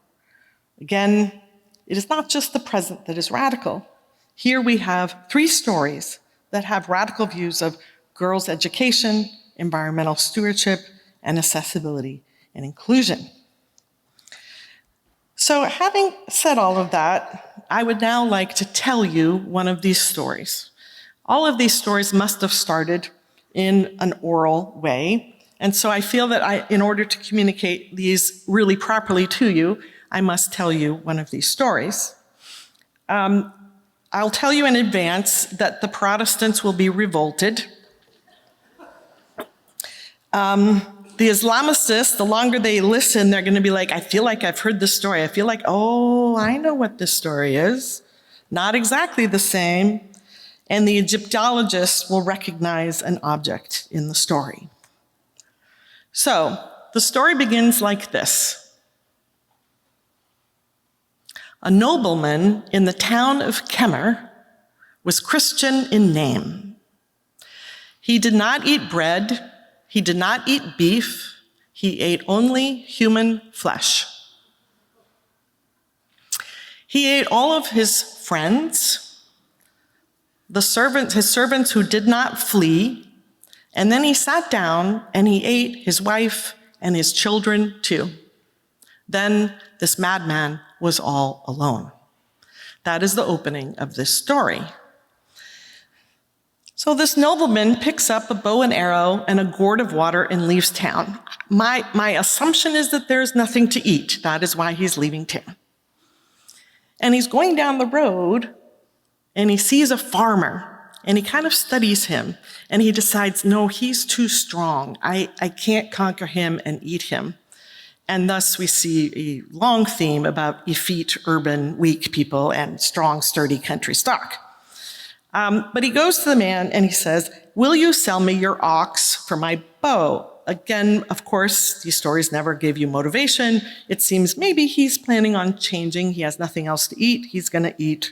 Again, it is not just the present that is radical. Here we have 3 stories that have radical views of girls' education, environmental stewardship, and accessibility and inclusion. So having said all of that, I would now like to tell you one of these stories. All of these stories must have started in an oral way, and so I feel that in order to communicate these really properly to you, I must tell you one of these stories. I'll tell you in advance that the Protestants will be revolted. The Islamicists, the longer they listen, they're going to be like, I feel like I've heard this story. I feel like, oh, I know what this story is. Not exactly the same. And the Egyptologists will recognize an object in the story. So the story begins like this. A nobleman in the town of Kemer was Christian in name. He did not eat bread. He did not eat beef. He ate only human flesh. He ate all of his friends, his servants who did not flee, and then he sat down and he ate his wife and his children too. Then this madman was all alone. That is the opening of this story. So this nobleman picks up a bow and arrow and a gourd of water and leaves town. My assumption is that there's nothing to eat. That is why he's leaving town. And he's going down the road and he sees a farmer and he kind of studies him and he decides, no, he's too strong. I can't conquer him and eat him. And thus we see a long theme about effete, urban, weak people and strong, sturdy country stock. But he goes to the man and he says, will you sell me your ox for my bow? Again, of course, these stories never give you motivation. It seems maybe he's planning on changing. He has nothing else to eat. He's going to eat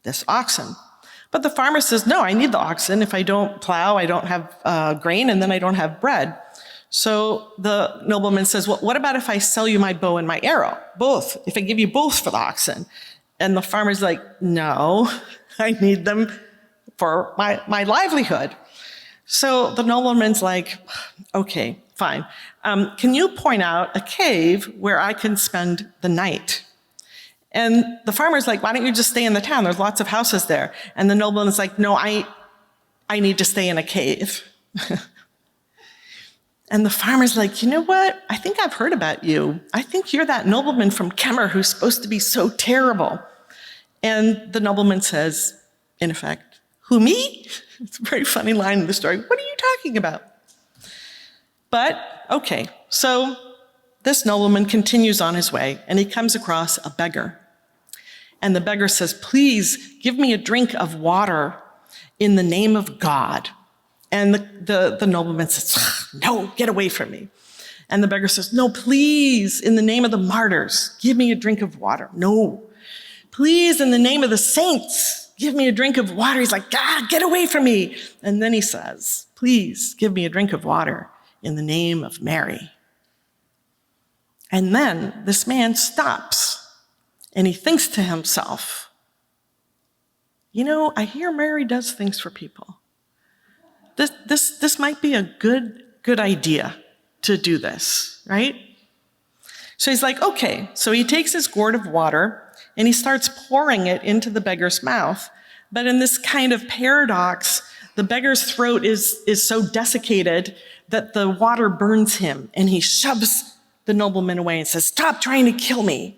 this oxen. But the farmer says, no, I need the oxen. If I don't plow, I don't have grain, and then I don't have bread. So the nobleman says, well, what about if I sell you my bow and my arrow? Both. If I give you both for the oxen. And the farmer's like, no, I need them for my livelihood. So the nobleman's like, okay, fine. Can you point out a cave where I can spend the night? And the farmer's like, why don't you just stay in the town? There's lots of houses there. And the nobleman's like, no, I need to stay in a cave. And the farmer's like, you know what? I think I've heard about you. I think you're that nobleman from Kemer who's supposed to be so terrible. And the nobleman says, in effect, who, me? It's a very funny line in the story. What are you talking about? But, okay, so this nobleman continues on his way, and he comes across a beggar. And the beggar says, please give me a drink of water in the name of God. And the nobleman says, no, get away from me. And the beggar says, no, please, in the name of the martyrs, give me a drink of water. No, please, in the name of the saints, give me a drink of water. He's like, get away from me. And then he says, please give me a drink of water in the name of Mary. And then this man stops and he thinks to himself, you know, I hear Mary does things for people. This might be a good idea to do this, right? So he's like, okay. So he takes his gourd of water and he starts pouring it into the beggar's mouth. But in this kind of paradox, the beggar's throat is so desiccated that the water burns him, and he shoves the nobleman away and says, stop trying to kill me.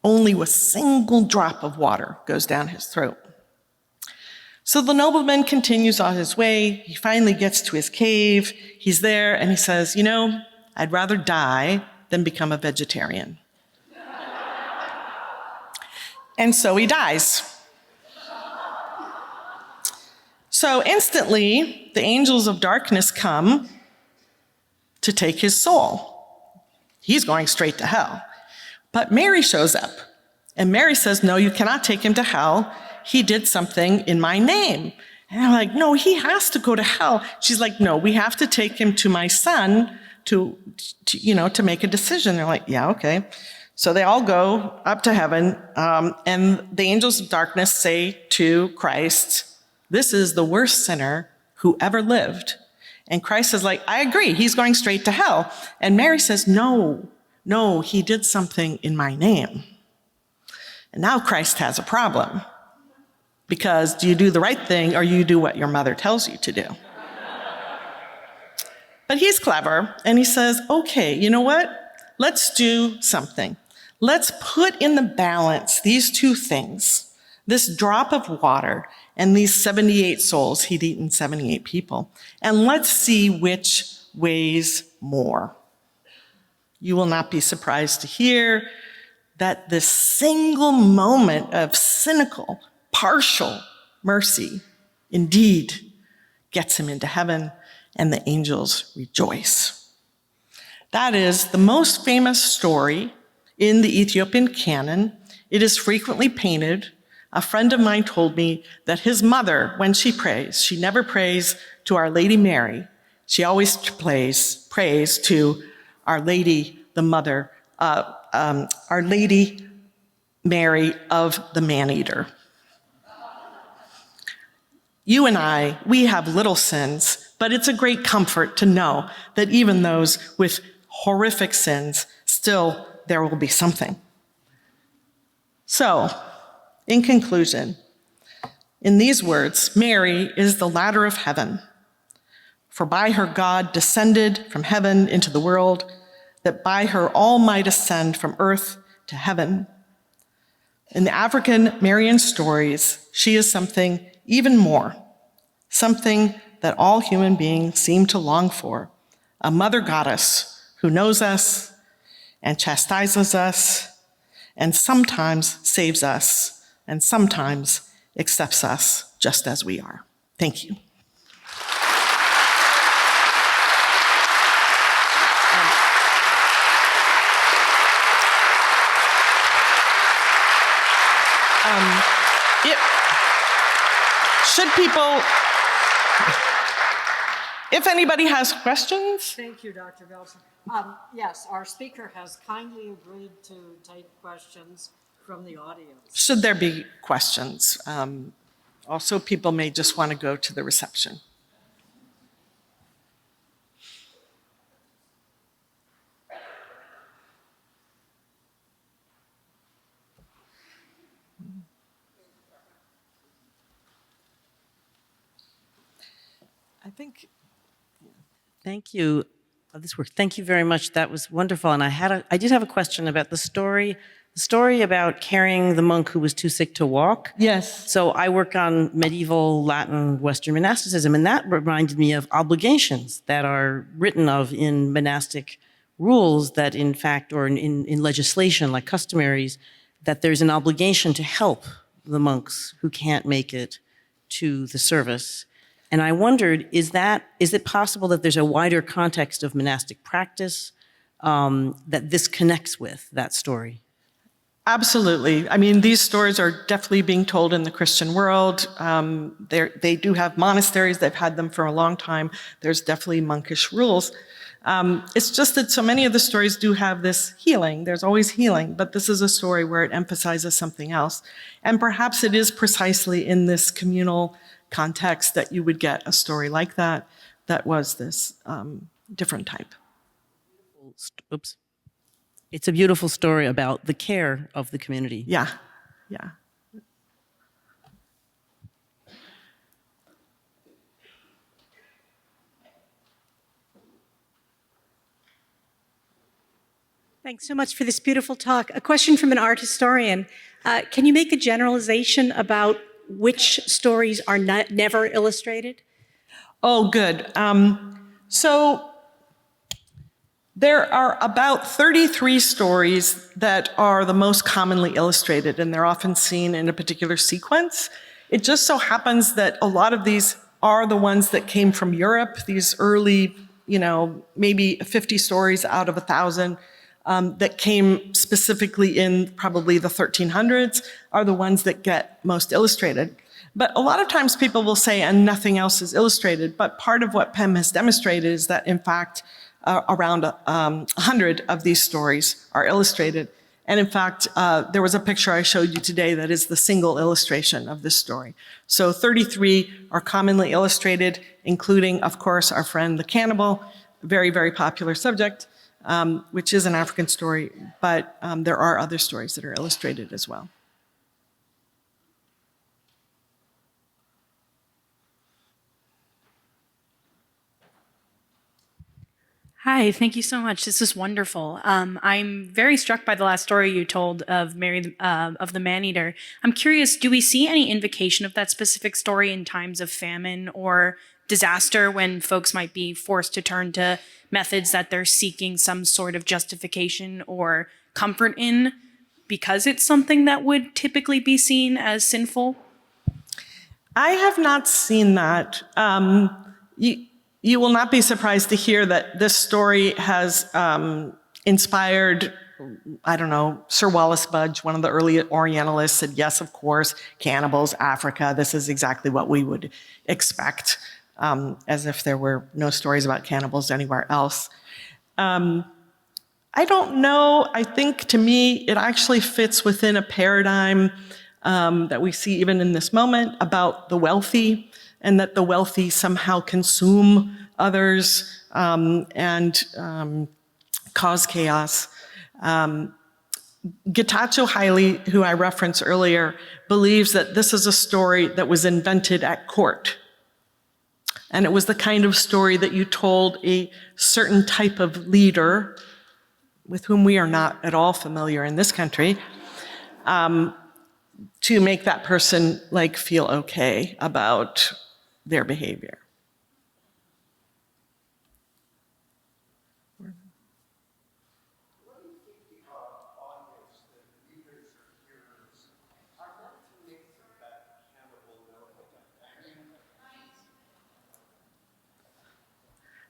Only a single drop of water goes down his throat. So the nobleman continues on his way. He finally gets to his cave. He's there, and he says, you know, I'd rather die than become a vegetarian. And so he dies. So instantly, the angels of darkness come to take his soul. He's going straight to hell. But Mary shows up, and Mary says, no, you cannot take him to hell. He did something in my name. And I'm like, no, he has to go to hell. She's like, no, we have to take him to my son to make a decision. They're like, yeah, okay. So they all go up to heaven, and the angels of darkness say to Christ, this is the worst sinner who ever lived. And Christ is like, I agree, he's going straight to hell. And Mary says, no, he did something in my name. And now Christ has a problem, because do you do the right thing or you do what your mother tells you to do? But he's clever, and he says, okay, you know what? Let's do something. Let's put in the balance these two things, this drop of water and these 78 souls, he'd eaten 78 people. And let's see which weighs more. You will not be surprised to hear that this single moment of cynical, partial mercy indeed gets him into heaven, and the angels rejoice. That is the most famous story in the Ethiopian canon. It is frequently painted. A friend of mine told me that his mother, when she prays, she never prays to Our Lady Mary. She always prays to Our Lady, the Mother, Our Lady Mary of the Man-Eater. You and I, we have little sins, but it's a great comfort to know that even those with horrific sins, still there will be something. So, in conclusion, in these words, Mary is the ladder of heaven. For by her God descended from heaven into the world, that by her all might ascend from earth to heaven. In the African Marian stories, she is something even more, something that all human beings seem to long for, a mother goddess who knows us and chastises us and sometimes saves us and sometimes accepts us just as we are. Thank you. If anybody has questions? Thank you, Dr. Belcher. Yes, our speaker has kindly agreed to take questions from the audience. Should there be questions? Also, people may just want to go to the reception. I think. Thank you. Thank you very much. That was wonderful. And I did have a question about the story about carrying the monk who was too sick to walk. Yes. So I work on medieval Latin Western monasticism, and that reminded me of obligations that are written of in monastic rules that in fact, or in legislation like customaries, that there's an obligation to help the monks who can't make it to the service. And I wondered, is it possible that there's a wider context of monastic practice that this connects with, that story? Absolutely. I mean, these stories are definitely being told in the Christian world. They do have monasteries. They've had them for a long time. There's definitely monkish rules. It's just that so many of the stories do have this healing. There's always healing, but this is a story where it emphasizes something else. And perhaps it is precisely in this communal context that you would get a story like that was this different type. Oops. It's a beautiful story about the care of the community. Yeah, yeah. Thanks so much for this beautiful talk. A question from an art historian. Can you make a generalization about which stories are never illustrated? Oh, good. So there are about 33 stories that are the most commonly illustrated, and they're often seen in a particular sequence. It just so happens that a lot of these are the ones that came from Europe, these early, maybe 50 stories out of 1,000 that came specifically in probably the 1300s are the ones that get most illustrated. But a lot of times people will say, and nothing else is illustrated, but part of what PEM has demonstrated is that, in fact, around 100 of these stories are illustrated. And in fact, there was a picture I showed you today that is the single illustration of this story. So 33 are commonly illustrated, including, of course, our friend the cannibal, a very, very popular subject, which is an African story, but there are other stories that are illustrated as well. Hi, thank you so much. This is wonderful. I'm very struck by the last story you told of Mary, of the man-eater. I'm curious, do we see any invocation of that specific story in times of famine or disaster when folks might be forced to turn to methods that they're seeking some sort of justification or comfort in because it's something that would typically be seen as sinful? I have not seen that. You will not be surprised to hear that this story has inspired, I don't know, Sir Wallace Budge, one of the early Orientalists, said, yes, of course, cannibals, Africa, this is exactly what we would expect, as if there were no stories about cannibals anywhere else. I don't know. I think, to me, it actually fits within a paradigm that we see even in this moment about the wealthy, and that the wealthy somehow consume others and cause chaos. Getachew Haile, who I referenced earlier, believes that this is a story that was invented at court. And it was the kind of story that you told a certain type of leader, with whom we are not at all familiar in this country, to make that person feel okay about their behavior.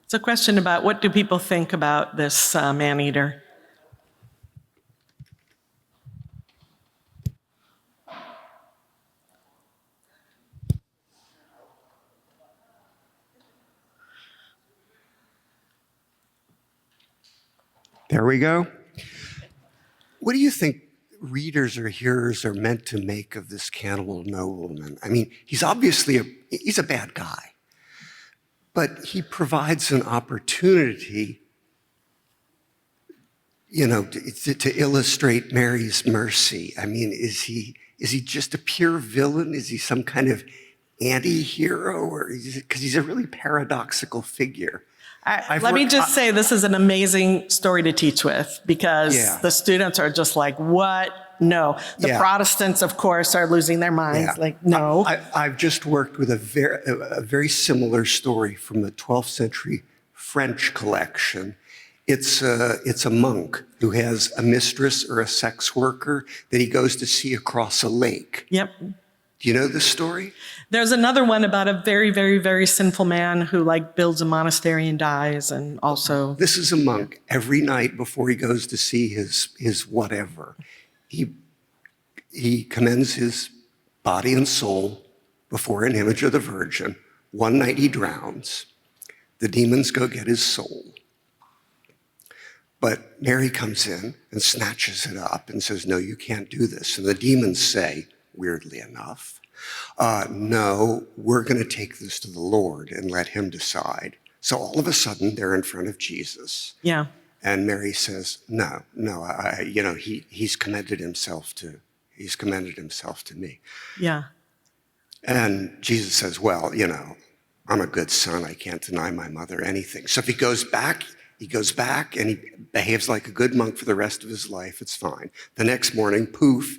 It's a question about what do people think about this man-eater. There we go. What do you think readers or hearers are meant to make of this cannibal nobleman? I mean, he's obviously he's a bad guy, but he provides an opportunity, to illustrate Mary's mercy. I mean, is he just a pure villain? Is he some kind of anti-hero? Or because he's a really paradoxical figure. Let me just say, this is an amazing story to teach with, because the students are just like, what? No. The Protestants, of course, are losing their minds. No. I've just worked with a very similar story from the 12th century French collection. It's a monk who has a mistress or a sex worker that he goes to see across a lake. Yep. Do you know this story? There's another one about a very, very, very sinful man who builds a monastery and dies, and also... This is a monk. Every night before he goes to see his whatever, he commends his body and soul before an image of the Virgin. One night he drowns. The demons go get his soul. But Mary comes in and snatches it up and says, no, you can't do this. And the demons say, weirdly enough, no, we're going to take this to the Lord and let him decide. So all of a sudden, they're in front of Jesus. Yeah. And Mary says, no, he's commended himself to me. Yeah. And Jesus says, well, I'm a good son. I can't deny my mother anything. So if he goes back and he behaves like a good monk for the rest of his life, it's fine. The next morning, poof,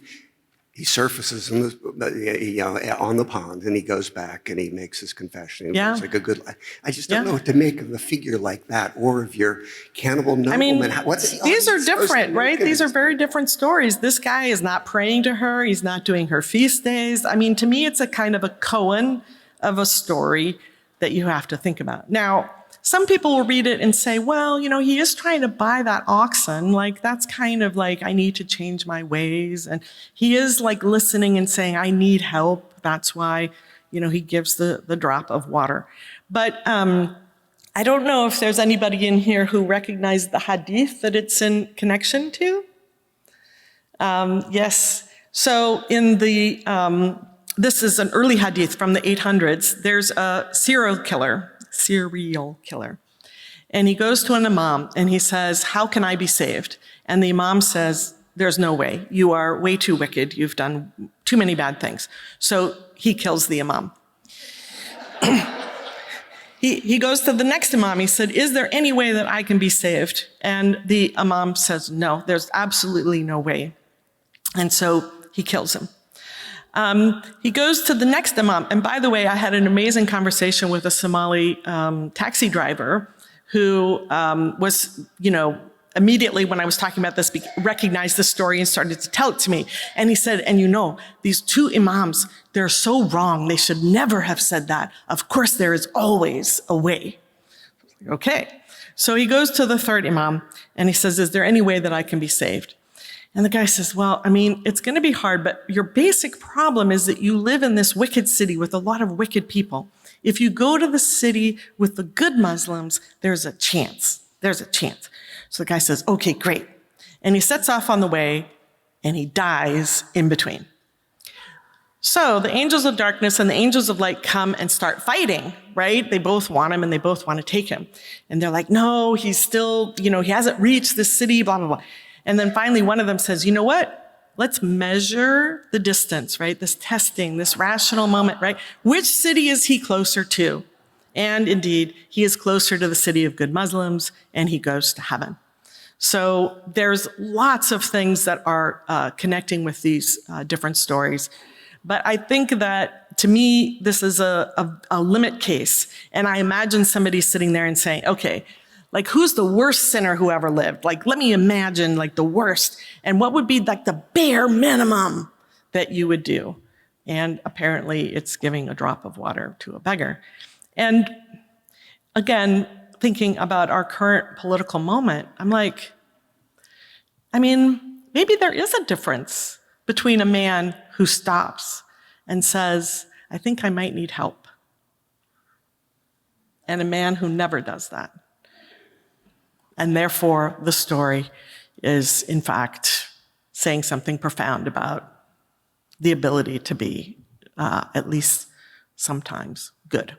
he surfaces on the pond, and he goes back and he makes his confession. He looks like a good life. I just don't know what to make of a figure like that, or of your cannibal nobleman. These are different, right? These are very different stories. This guy is not praying to her. He's not doing her feast days. I mean, to me, it's a kind of a koan of a story that you have to think about. Now, some people will read it and say, well, he is trying to buy that oxen. That's kind of I need to change my ways. And he is listening and saying, I need help. That's why, he gives the drop of water. But I don't know if there's anybody in here who recognized the hadith that it's in connection to. Yes. So in this is an early hadith from the 800s. There's a serial killer. And he goes to an imam and he says, how can I be saved? And the imam says, there's no way. You are way too wicked. You've done too many bad things. So he kills the imam. he goes to the next imam. He said, is there any way that I can be saved? And the imam says, no, there's absolutely no way. And so he kills him. He goes to the next imam. And by the way, I had an amazing conversation with a Somali taxi driver who was, immediately when I was talking about this, recognized the story and started to tell it to me. And he said, and these two imams, they're so wrong. They should never have said that. Of course, there is always a way. Okay. So he goes to the third imam and he says, is there any way that I can be saved? And the guy says, well, it's going to be hard, but your basic problem is that you live in this wicked city with a lot of wicked people. If you go to the city with the good Muslims, there's a chance. There's a chance. So the guy says, okay, great. And he sets off on the way and he dies in between. So the angels of darkness and the angels of light come and start fighting, right? They both want him and they both want to take him. And they're like, no, he's still, he hasn't reached this city, blah, blah, blah. And then finally one of them says, you know what? Let's measure the distance, right? This testing, this rational moment, right? Which city is he closer to? And indeed, he is closer to the city of good Muslims, and he goes to heaven. So there's lots of things that are connecting with these different stories. But I think that, to me, this is a limit case. And I imagine somebody sitting there and saying, okay, who's the worst sinner who ever lived? Let me imagine, the worst. And what would be, the bare minimum that you would do? And apparently, it's giving a drop of water to a beggar. And again, thinking about our current political moment, I'm like, maybe there is a difference between a man who stops and says, I think I might need help, and a man who never does that. And therefore, the story is, in fact, saying something profound about the ability to be, at least sometimes, good.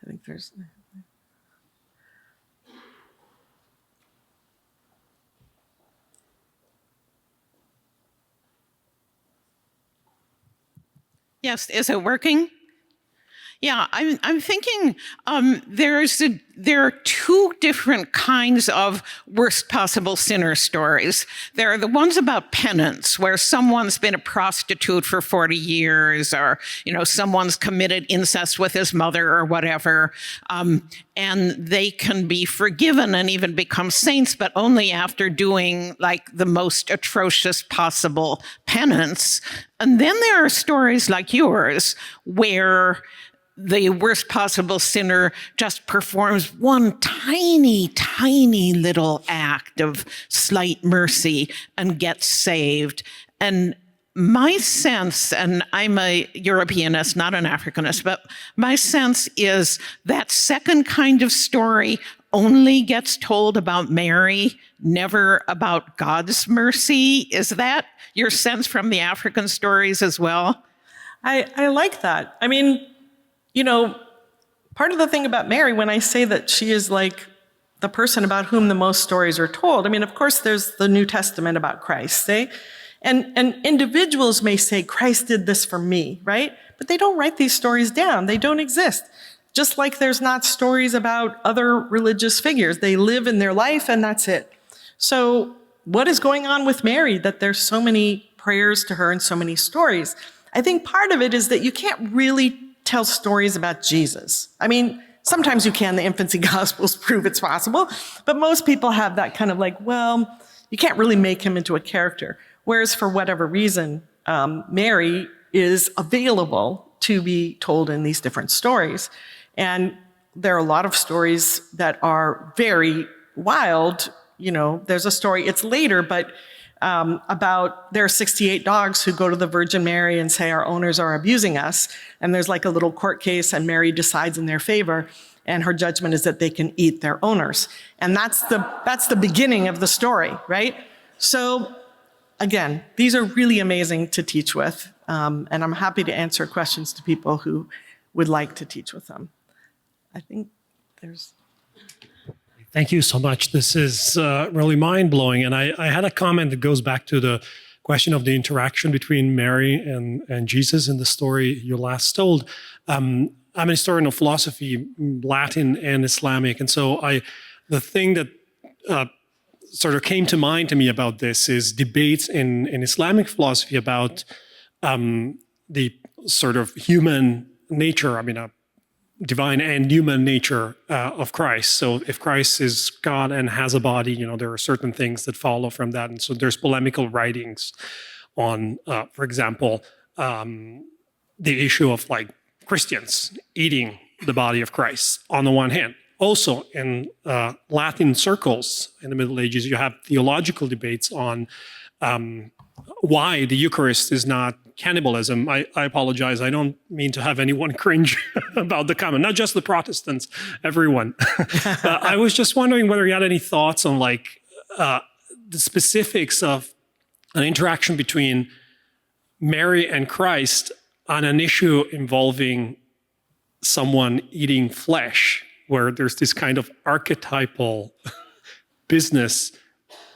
I think there's... Yes, is it working? Yeah, I'm thinking there are two different kinds of worst possible sinner stories. There are the ones about penance, where someone's been a prostitute for 40 years, or someone's committed incest with his mother or whatever, and they can be forgiven and even become saints, but only after doing the most atrocious possible penance. And then there are stories like yours, where the worst possible sinner just performs one tiny, tiny little act of slight mercy and gets saved. And my sense, and I'm a Europeanist, not an Africanist, but my sense is that second kind of story only gets told about Mary, never about God's mercy. Is that your sense from the African stories as well? I like that. Part of the thing about Mary, when I say that she is the person about whom the most stories are told, of course, there's the New Testament about Christ, and individuals may say, Christ did this for me, right? But they don't write these stories down. They don't exist. Just like there's not stories about other religious figures. They live in their life and that's it. So what is going on with Mary that there's so many prayers to her and so many stories? I think part of it is that you can't really tell stories about Jesus. Sometimes you can. The infancy gospels prove it's possible. But most people have that kind of you can't really make him into a character. Whereas for whatever reason, Mary is available to be told in these different stories. And there are a lot of stories that are very wild. There's a story, it's later, but about there are 68 dogs who go to the Virgin Mary and say, our owners are abusing us. And there's a little court case and Mary decides in their favor. And her judgment is that they can eat their owners. And that's the beginning of the story, right? So again, these are really amazing to teach with. And I'm happy to answer questions to people who would like to teach with them. I think there's... Thank you so much. This is really mind-blowing. And I had a comment that goes back to the question of the interaction between Mary and Jesus in the story you last told. I'm an historian of philosophy, Latin and Islamic, and so the thing that sort of came to mind to me about this is debates in Islamic philosophy about the sort of human nature, divine and human nature of Christ. So if Christ is God and has a body, there are certain things that follow from that. And so there's polemical writings on, for example, the issue of like Christians eating the body of Christ on the one hand. Also in Latin circles in the Middle Ages, you have theological debates on why the Eucharist is not cannibalism. I apologize. I don't mean to have anyone cringe about the comment, not just the Protestants, everyone. I was just wondering whether you had any thoughts on the specifics of an interaction between Mary and Christ on an issue involving someone eating flesh, where there's this kind of archetypal business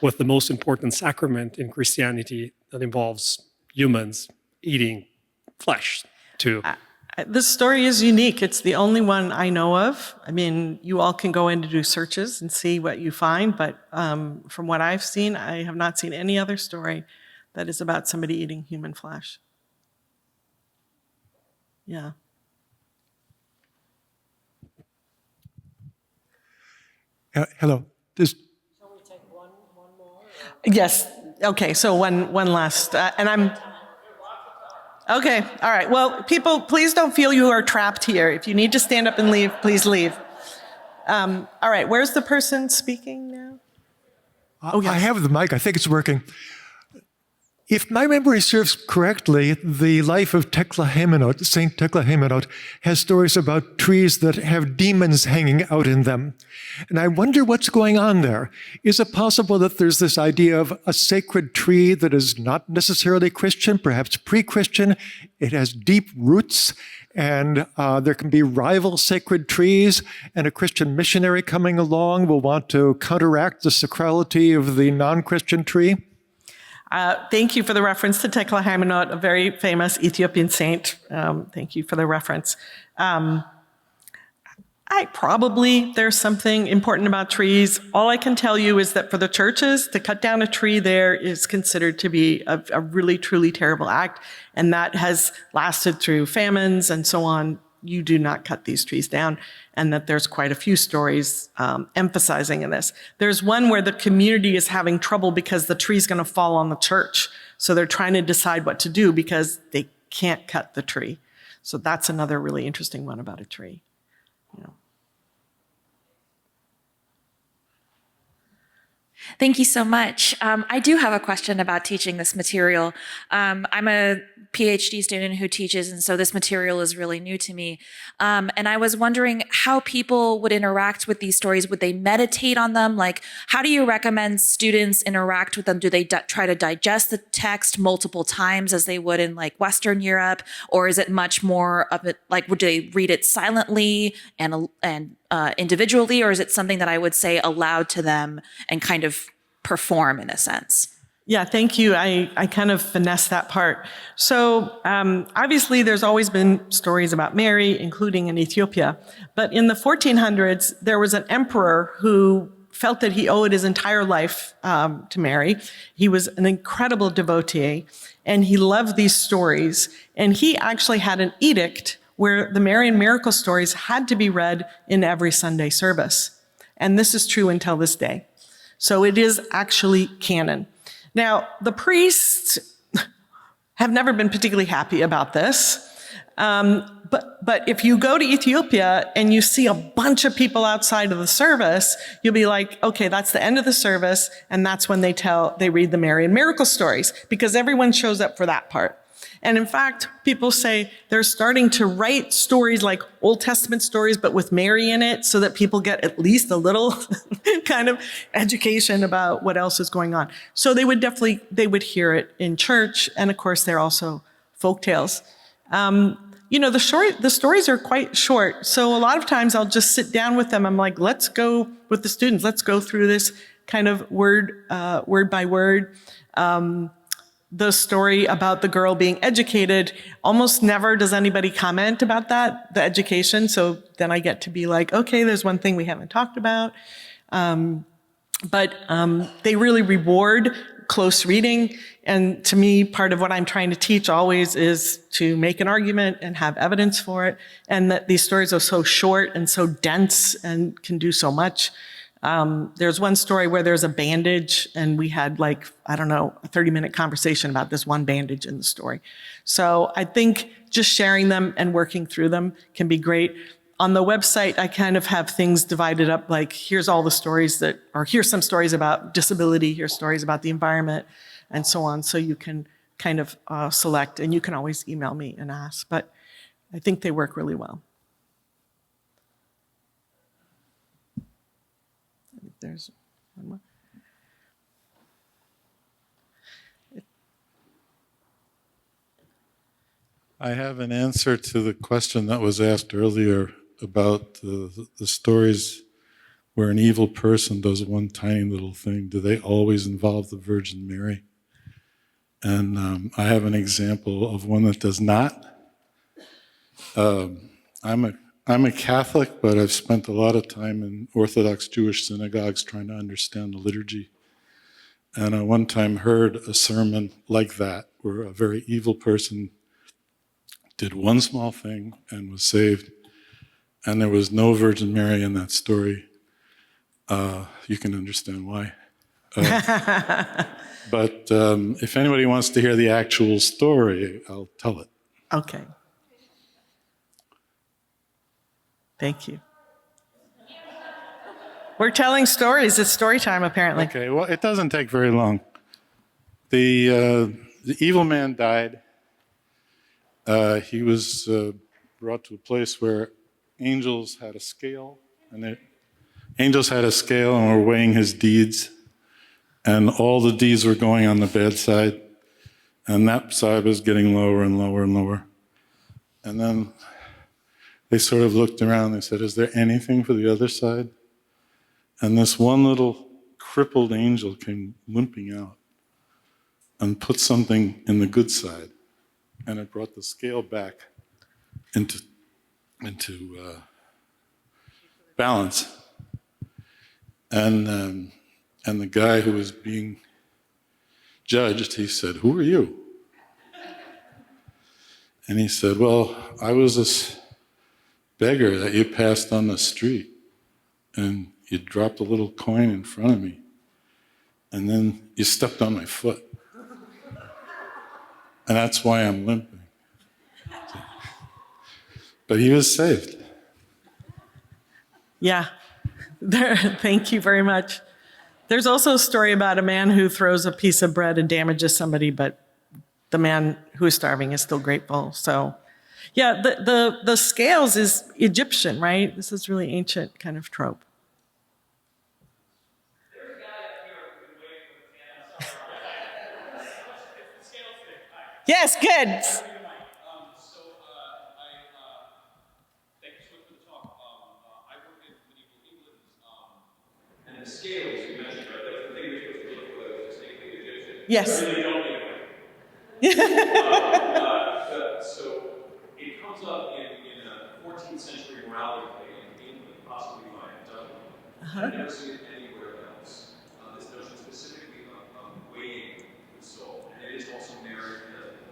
with the most important sacrament in Christianity that involves humans eating flesh too. This story is unique. It's the only one I know of. You all can go in to do searches and see what you find, but from what I've seen, I have not seen any other story that is about somebody eating human flesh. Yeah. Hello. Shall we take one more? Yes. Okay. So one last, and I'm. Okay. All right. Well, people, please don't feel you are trapped here. If you need to stand up and leave, please leave. All right. Where's the person speaking now? Yes. I have the mic. I think it's working. If my memory serves correctly, the life of Tecla-Hemenot, Saint Tecla-Hemenot, has stories about trees that have demons hanging out in them. And I wonder what's going on there. Is it possible that there's this idea of a sacred tree that is not necessarily Christian, perhaps pre-Christian? It has deep roots, and there can be rival sacred trees, and a Christian missionary coming along will want to counteract the sacrality of the non-Christian tree? Thank you for the reference to Tecla-Hemenot, a very famous Ethiopian saint. Thank you for the reference. There's something important about trees. All I can tell you is that for the churches, to cut down a tree there is considered to be a really, truly terrible act. And that has lasted through famines and so on. You do not cut these trees down, and that there's quite a few stories emphasizing in this. There's one where the community is having trouble because the tree's going to fall on the church. So they're trying to decide what to do because they can't cut the tree. So that's another really interesting one about a tree. Thank you so much. I do have a question about teaching this material. I'm a PhD student who teaches, and so this material is really new to me. And I was wondering how people would interact with these stories. Would they meditate on them? Like, how do you recommend students interact with them? Do they try to digest the text multiple times as they would in like Western Europe? Or is it much more of it, like, would they read it silently and individually? Or is it something that I would say aloud to them and kind of perform in a sense? Yeah, thank you. I kind of finessed that part. So obviously there's always been stories about Mary, including in Ethiopia. But in the 1400s, there was an emperor who felt that he owed his entire life to Mary. He was an incredible devotee, and he loved these stories. And he actually had an edict where the Marian miracle stories had to be read in every Sunday service. And this is true until this day. So it is actually canon. Now, the priests have never been particularly happy about this. But if you go to Ethiopia and you see a bunch of people outside of the service, you'll be like, okay, that's the end of the service. And that's when they read the Marian miracle stories, because everyone shows up for that part. And in fact, people say they're starting to write stories like Old Testament stories, but with Mary in it, so that people get at least a little kind of education about what else is going on. So they would hear it in church. And of course, they're also folktales. The stories are quite short. So a lot of times I'll just sit down with them. I'm like, let's go with the students. Let's go through this kind of word by word. the story about the girl being educated, almost never does anybody comment about that, the education. So then I get to be like, okay, there's one thing we haven't talked about. But they really reward close reading. And to me, part of what I'm trying to teach always is to make an argument and have evidence for it. And that these stories are so short and so dense and can do so much. There's one story where there's a bandage and we had like, I don't know, a 30-minute conversation about this one bandage in the story. So I think just sharing them and working through them can be great. On the website, I kind of have things divided up, like here's all the stories that, or here's some stories about disability, here's stories about the environment, and so on. So you can kind of select, and you can always email me and ask, but I think they work really well. There's one more. I have an answer to the question that was asked earlier about the stories where an evil person does one tiny little thing. Do they always involve the Virgin Mary? And I have an example of one that does not. I'm a Catholic, but I've spent a lot of time in Orthodox Jewish synagogues trying to understand the liturgy. And I one time heard a sermon like that, where a very evil person did one small thing and was saved. And there was no Virgin Mary in that story. You can understand why. But if anybody wants to hear the actual story, I'll tell it. Okay. Thank you. We're telling stories. It's story time, apparently. Okay, well, it doesn't take very long. The evil man died. He was brought to a place where angels had a scale, and were weighing his deeds, and all the deeds were going on the bad side, and that side was getting lower and lower and lower. And then they sort of looked around, they said, is there anything for the other side? And this one little crippled angel came limping out and put something in the good side, and it brought the scale back into balance. And the guy who was being judged, he said, who are you? And he said, well, I was this beggar that you passed on the street, and you dropped a little coin in front of me, and then you stepped on my foot. And that's why I'm limping. But he was saved. Yeah, thank you very much. There's also a story about a man who throws a piece of bread and damages somebody, but the man who is starving is still grateful. So yeah, the scales is Egyptian, right? This is really ancient kind of trope. Yes, good. The scales you mentioned, right? That's the thing we're supposed to look for, those distinctly Egyptian. Yes. I really don't anyway. So it comes up in a 14th century morality play in England, possibly by Dudley. I've never seen it anywhere else. This notion specifically of weighing the soul, and it is also Mary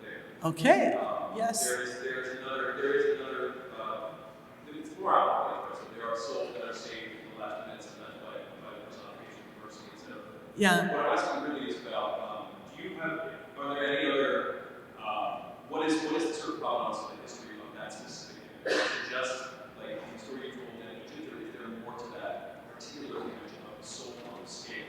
there. Okay. Yes. There is another. It's more out there. So there are souls that are saved in the last minutes and left by the personification of mercy, etc. Yeah. What I'm asking really is about, are there any other, what is the sort of provenance of the history of that specific image? Is it just like the story you told in Egypt, or is there more to that particular image of the soul on the scale?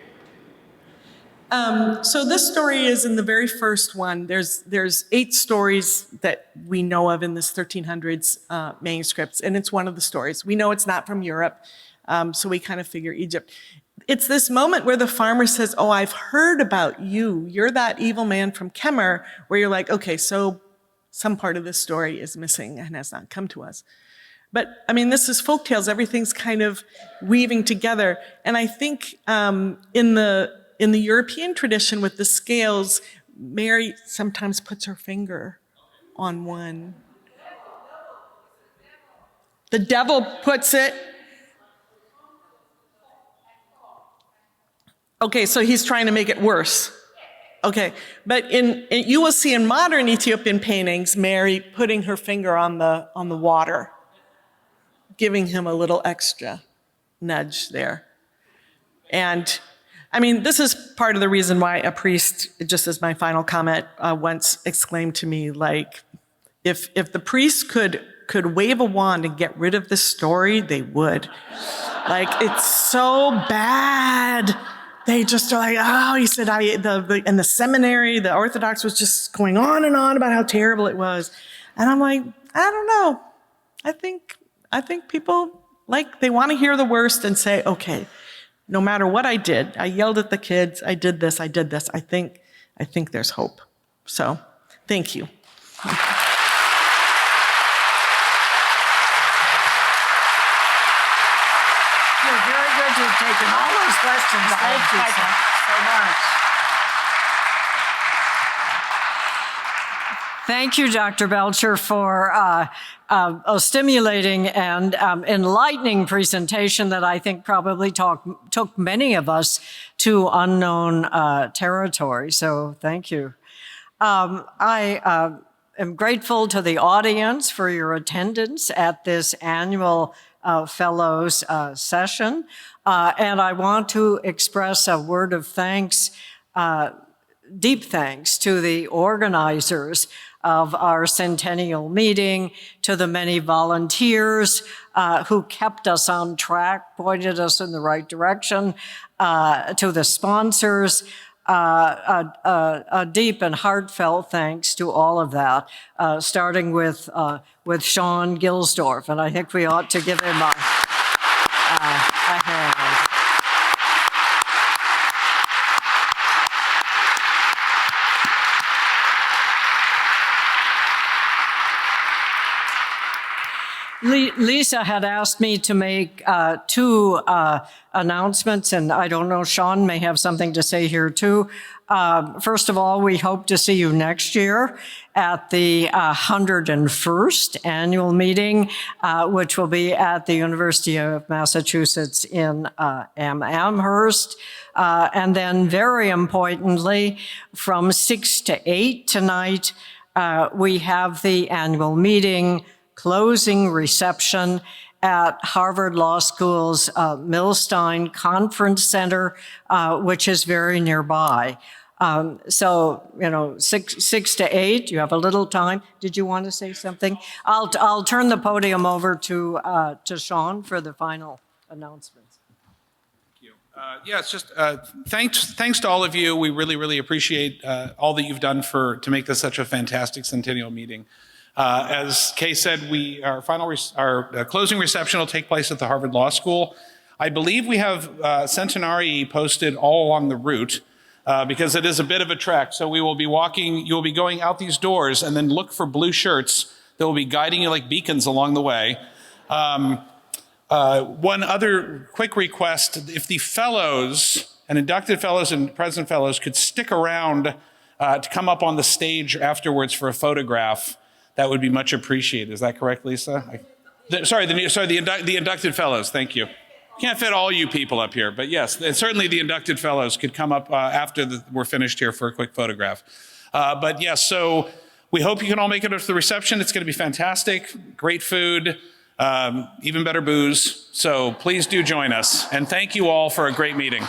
So this story is in the very first one. There's 8 stories that we know of in this 1300s manuscripts, and it's one of the stories. We know it's not from Europe, so we kind of figure Egypt. It's this moment where the farmer says, oh, I've heard about you. You're that evil man from Kemer, where you're like, okay, so some part of this story is missing and has not come to us. But I mean, this is folktales. Everything's kind of weaving together. And I think in the European tradition with the scales, Mary sometimes puts her finger on one. The devil puts it. Okay, so he's trying to make it worse. Okay, but you will see in modern Ethiopian paintings, Mary putting her finger on the water, giving him a little extra nudge there. And I mean, this is part of the reason why a priest, just as my final comment, once exclaimed to me, like, if the priest could wave a wand and get rid of this story, they would. Like, it's so bad. They just are like, oh, he said, in the seminary, the Orthodox was just going on and on about how terrible it was. And I'm like, I don't know. I think people, like, they want to hear the worst and say, okay, no matter what I did, I yelled at the kids, I did this, I think there's hope. So, thank you. You've taken all those questions. Thank you so much. Thank you, Dr. Belcher, for a stimulating and enlightening presentation that I think probably took many of us to unknown territory. So thank you. I am grateful to the audience for your attendance at this annual Fellows session. And I want to express a word of thanks, deep thanks to the organizers of our centennial meeting, to the many volunteers who kept us on track, pointed us in the right direction, to the sponsors, a deep and heartfelt thanks to all of that, starting with Sean Gilsdorf, and I think we ought to give him a hand. Lisa had asked me to make two announcements, and I don't know, Sean may have something to say here too. First of all, we hope to see you next year at the 101st annual meeting, which will be at the University of Massachusetts in Amherst. And then very importantly, from 6 to 8 tonight, we have the annual meeting closing reception at Harvard Law School's Milstein Conference Center, which is very nearby. So, 6 to 8, you have a little time. Did you want to say something? I'll turn the podium over to Sean for the final announcements. Yeah, it's just thanks to all of you. We really, really appreciate all that you've done to make this such a fantastic centennial meeting. As Kay said, our closing reception will take place at the Harvard Law School. I believe we have Centenary posted all along the route because it is a bit of a trek. So we will be you'll be going out these doors and then look for blue shirts that will be guiding you like beacons along the way. One other quick request, if the fellows and inducted fellows and present fellows could stick around to come up on the stage afterwards for a photograph, that would be much appreciated. Is that correct, Lisa? The inducted fellows. Thank you. Can't fit all you people up here, but yes, certainly the inducted fellows could come up after we're finished here for a quick photograph. But yes, so we hope you can all make it to the reception. It's going to be fantastic, great food, even better booze. So please do join us. And thank you all for a great meeting.